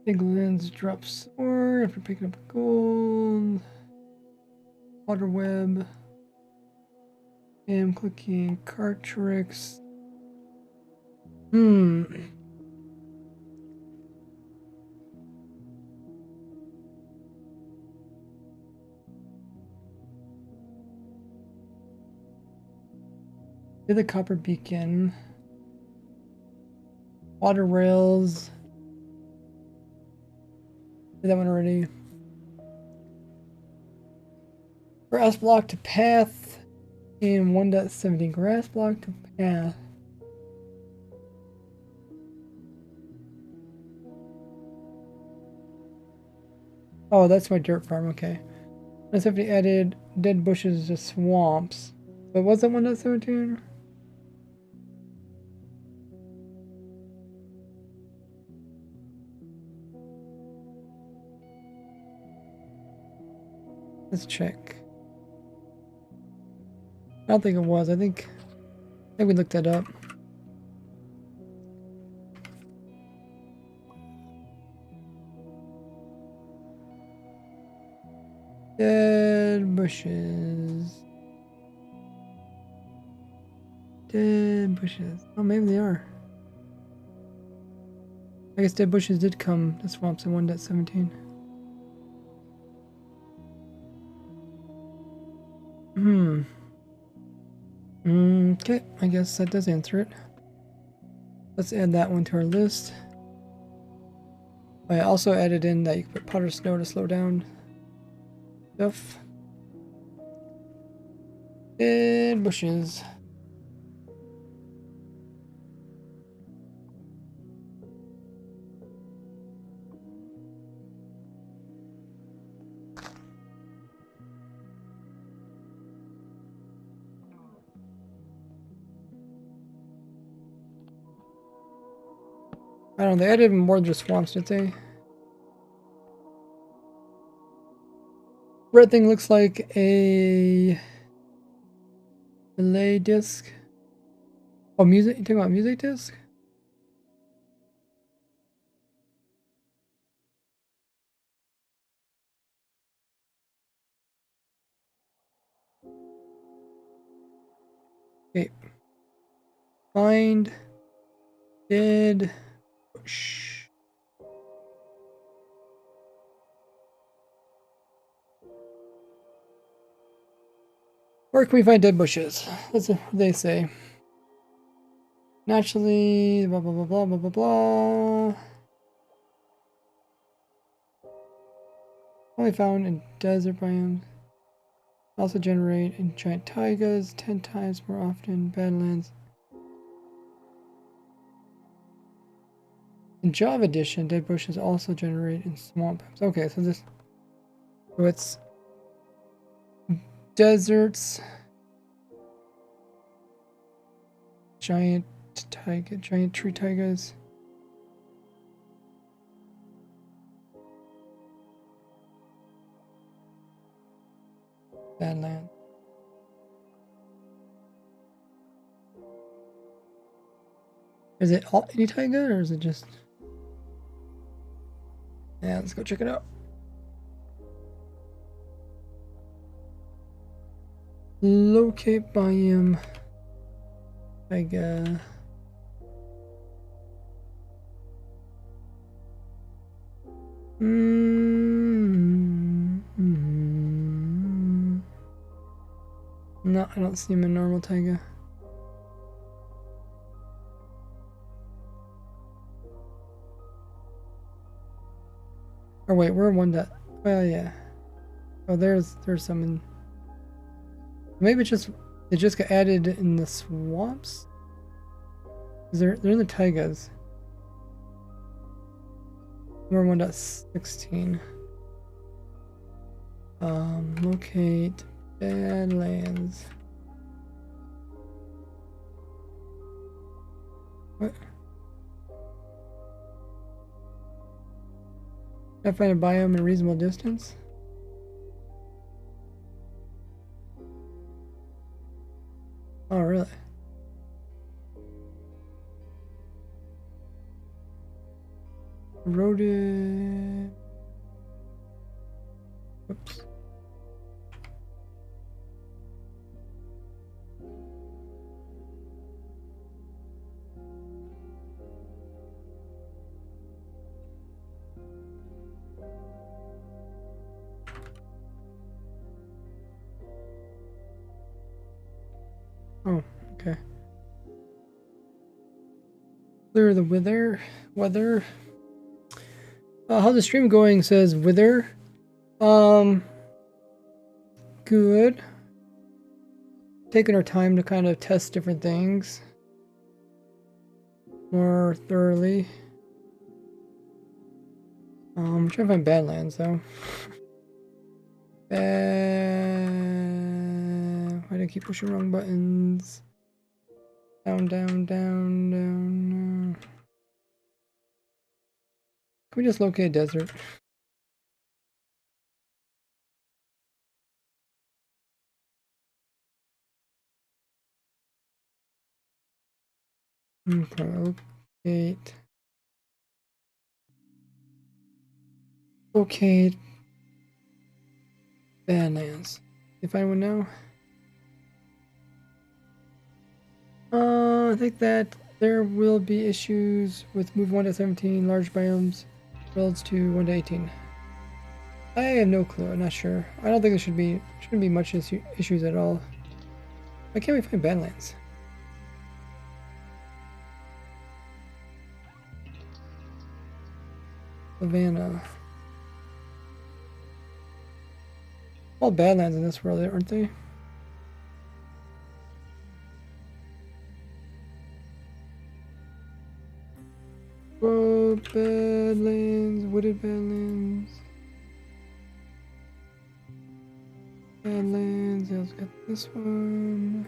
Big lens drops ore after picking up gold. Water web. I'm clicking cart tricks. Did the copper beacon. Water rails. Did that one already. Grass block to path in 1.17. Grass block to path. Oh, that's my dirt farm, okay. 170 added dead bushes to swamps. But was that 1.17? Let's check. I don't think it was. I think we looked that up. Dead bushes. Dead bushes. Oh, maybe they are. I guess dead bushes did come to swamps in 1.17. Okay, I guess that does answer it. Let's add that one to our list. I also added in that you can put powder snow to slow down stuff. Dead bushes. I don't know, they added more than just swamps, did they? Red thing looks like a delay disc. Oh, music? You talking about music disc? Okay. Find dead bush. Where can we find dead bushes? That's what they say. Naturally, blah blah blah blah blah blah blah. Only found in desert biomes. Also generate in giant taigas 10 times more often. Badlands. In Java Edition, dead bushes also generate in swamp. Okay, so this. So it's deserts. Giant taiga, giant tree taigas. Badlands. Is it all any taiga or is it just? Yeah, let's go check it out. Locate biome. Taiga. No, I don't see him in normal taiga. Oh wait, we're one that. Well, yeah. Oh, there's some in. Maybe it's just they just got added in the swamps. They're in the taigas. We're 1.16. Locate Badlands. What? Can I find a biome in a reasonable distance? Oh, really? Eroded. Whoops. Oh, okay. Clear the weather. How's the stream going? Says wither. Good. Taking our time to kind of test different things more thoroughly. I'm trying to find Badlands though. Why do I keep pushing wrong buttons? Down. Can we just locate a desert? Locate. Locate. Badlands. Can I find one now? I think that there will be issues with move 1 to 17 large biomes builds to 1 to 18. I have no clue. I'm not sure. I don't think there shouldn't be much issues at all. Why can't we find Badlands? Savannah. All Badlands in this world, aren't they? Whoa, Badlands, wooded Badlands. Badlands, yeah, let's get this one.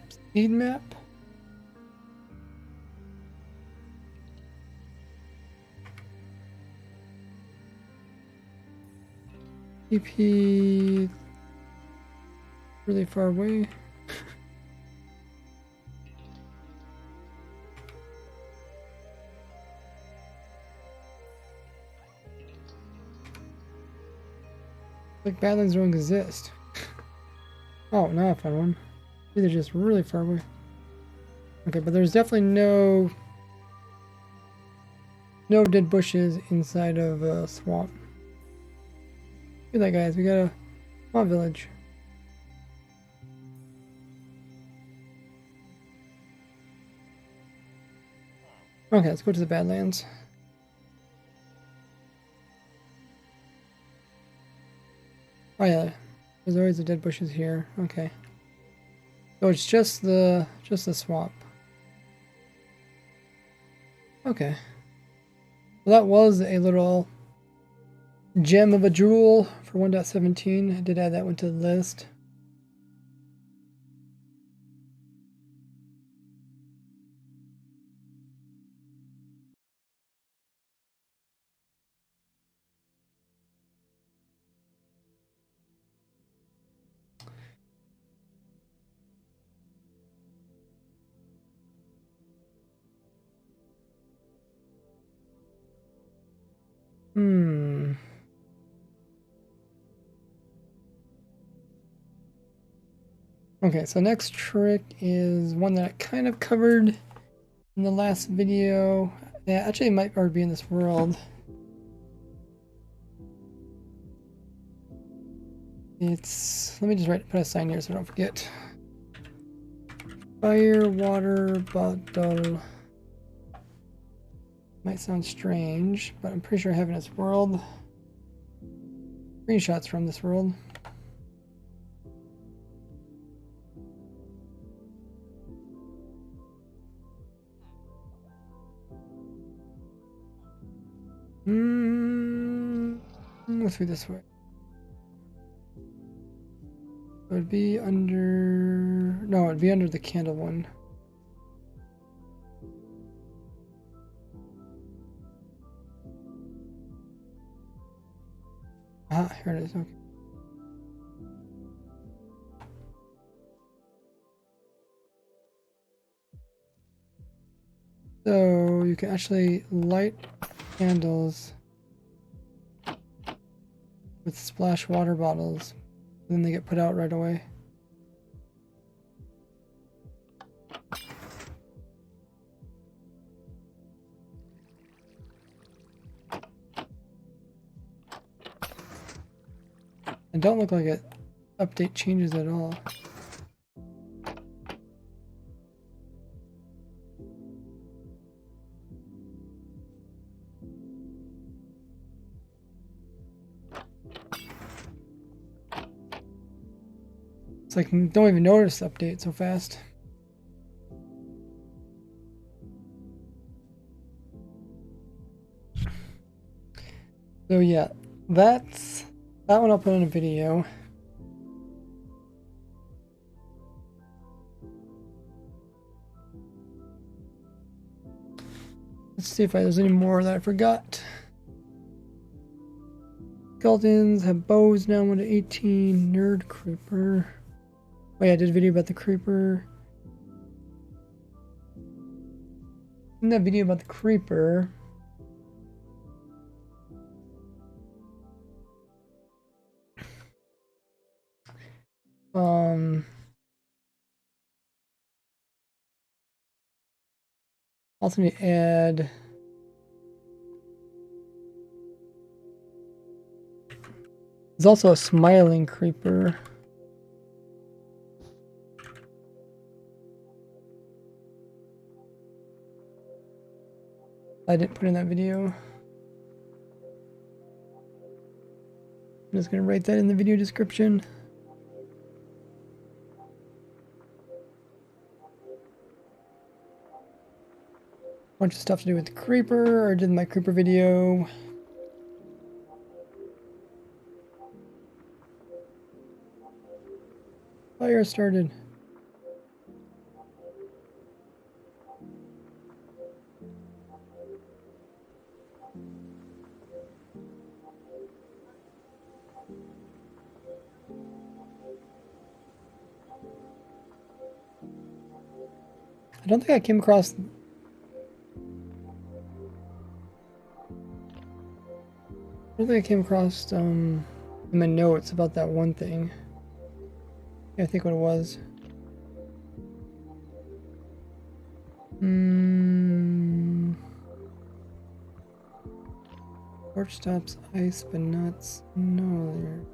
Speed map. EP really far away. Like Badlands don't exist. Oh, now I found one. They're just really far away. Okay, but there's definitely no dead bushes inside of a swamp. Look at that, guys. We got a small village. Okay, let's go to the Badlands. Oh yeah, there's always the dead bushes here. Okay. So it's just the swamp. Okay. Well, that was a little gem of a jewel for 1.17. I did add that one to the list. Okay, so next trick is one that I kind of covered in the last video. Yeah, actually it might already be in this world. It's, let me just put a sign here so I don't forget. Fire, water, bottle. Might sound strange, but I'm pretty sure I have it in this world. Screenshots from this world. Let's do this way. It would be under... No, it'd be under the candle one. Ah, here it is. Okay. you can actually light candles with splash water bottles, and then they get put out right away. It don't look like it update changes at all. It's like you don't even notice the update so fast. So yeah, that one I'll put in a video. Let's see if there's any more that I forgot. Skeletons have bows now 1 to 18. Nerd creeper. Oh yeah, I did a video about the creeper. In that video about the creeper, also need to add there's also a smiling creeper. I didn't put in that video. I'm just gonna write that in the video description. Bunch of stuff to do with the creeper. I did my creeper video. Fire started. I don't think I came across. I don't think I came across in my notes about that one thing. Yeah, I think what it was. Torch stops ice, but not snow.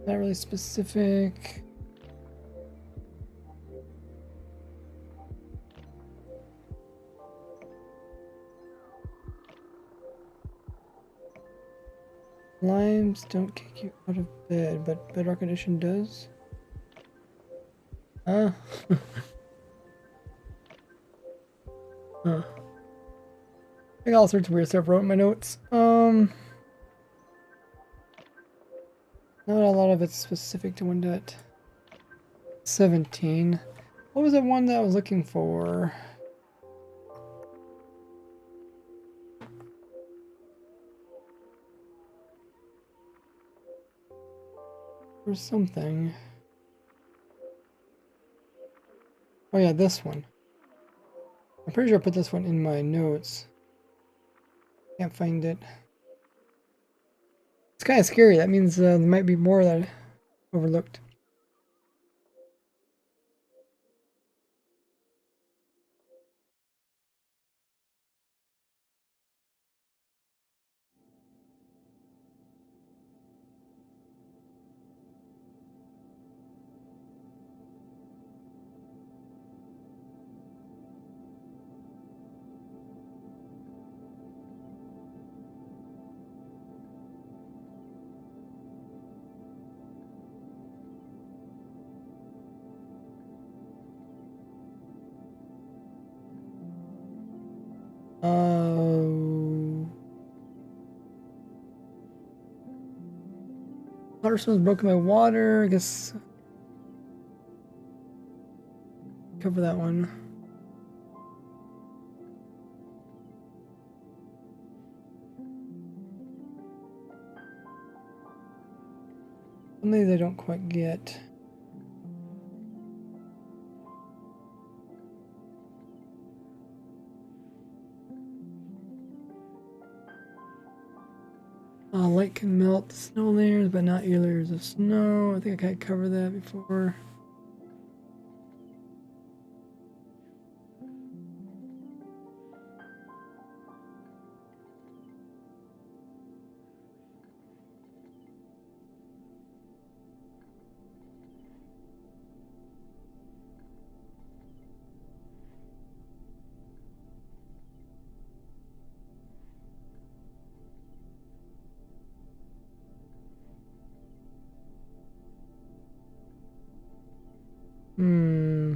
Not really specific. Limes don't kick you out of bed, but Bedrock Edition does. Huh? Huh. I got all sorts of weird stuff wrote in my notes. Not a lot of it's specific to 1.17. What was that one that I was looking for? Or something. Oh yeah, this one. I'm pretty sure I put this one in my notes. Can't find it. It's kind of scary. That means there might be more that I overlooked. Waterstone's broken my water. I guess cover that one. Only they don't quite get. Light can melt snow layers, but not your layers of snow. I think I kind of covered that before. Hmm.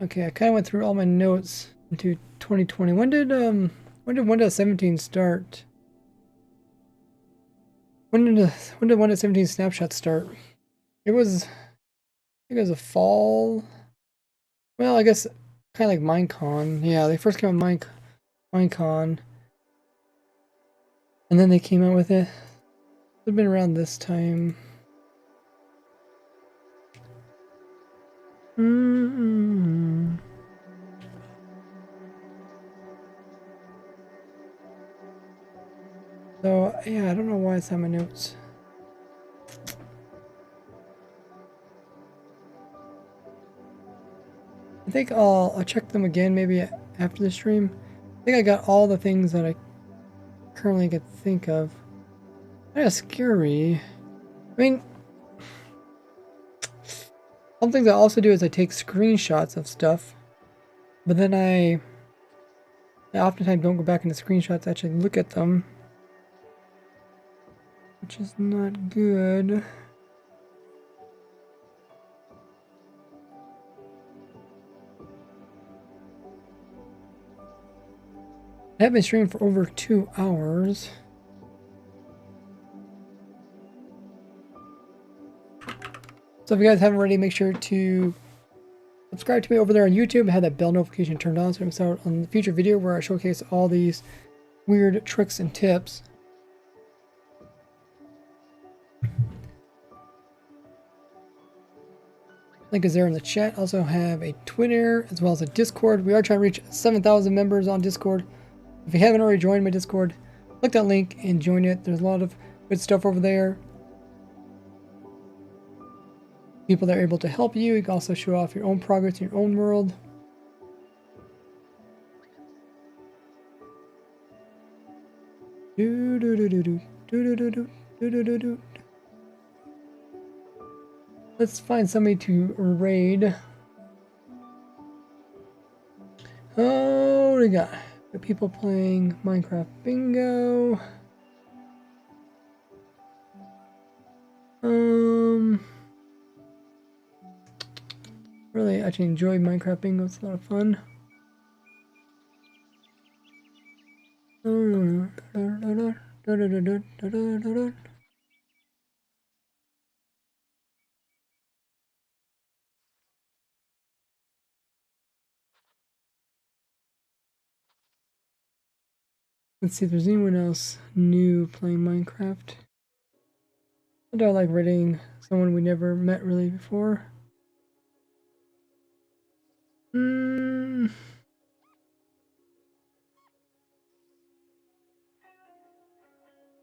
Okay, I kind of went through all my notes into 2020. When did Windows 17 start? When did Windows 17 snapshot start? It was, I think it was a fall. Well, I guess kind of like Minecon. Yeah, they first came out with Minecon, and then they came out with it. It would have been around this time. Mm-hmm. So yeah, I don't know why it's on my notes. I think I'll check them again maybe after the stream. I think I got all the things that I currently could think of. Kind of scary. I mean, some things I also do is I take screenshots of stuff, but then I oftentimes don't go back into screenshots to actually look at them, which is not good. I have been streaming for over 2 hours. So if you guys haven't already, make sure to subscribe to me over there on YouTube and have that bell notification turned on so you don't miss out on the future video where I showcase all these weird tricks and tips. Link is there in the chat. Also have a Twitter as well as a Discord. We are trying to reach 7,000 members on Discord. If you haven't already joined my Discord, click that link and join it. There's a lot of good stuff over there. People that are able to help you. You can also show off your own progress in your own world. Let's find somebody to raid. Oh, what do we got? The people playing Minecraft Bingo. Really actually enjoy Minecraft Bingo. It's a lot of fun. Let's see if there's anyone else new playing Minecraft. I don't like raiding someone we never met really before.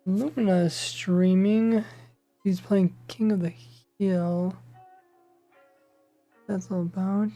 Luna is streaming. He's playing King of the Hill. That's all about.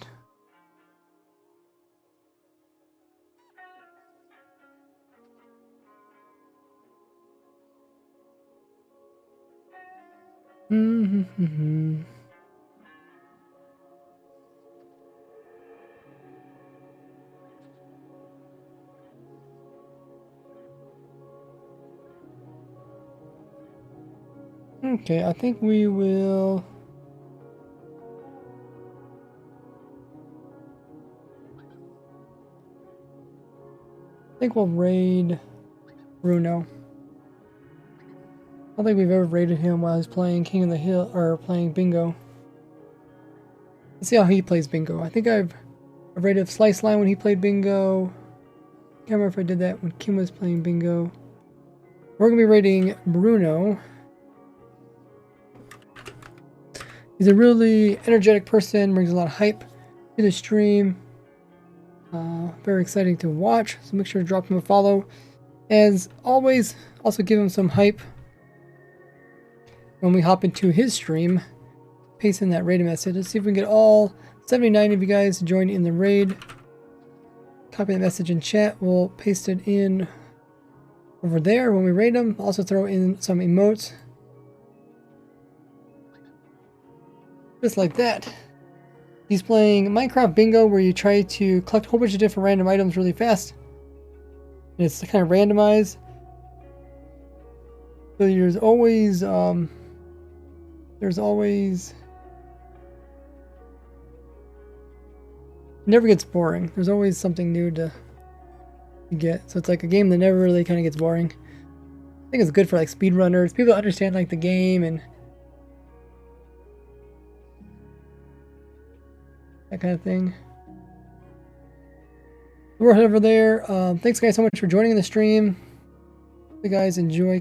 Okay, I think we will. I think we'll raid Bruno. I don't think we've ever raided him while he's playing King of the Hill or playing Bingo. Let's see how he plays Bingo. I think I've raided Slice Line when he played Bingo. Can't remember if I did that when Kim was playing Bingo. We're gonna be rating Bruno. He's a really energetic person, brings a lot of hype to the stream. Very exciting to watch, so make sure to drop him a follow. As always, also give him some hype when we hop into his stream. Paste in that raid message. Let's see if we can get all 79 of you guys to join in the raid. Copy the message in chat. We'll paste it in over there when we raid them. Also throw in some emotes. Just like that. He's playing Minecraft Bingo, where you try to collect a whole bunch of different random items really fast. And it's kind of randomized. So there's always never gets boring. There's always something new to get. So it's like a game that never really kind of gets boring. I think it's good for like speedrunners, people that understand like the game and that kind of thing. We're over there. Thanks guys so much for joining the stream. Hope you guys enjoy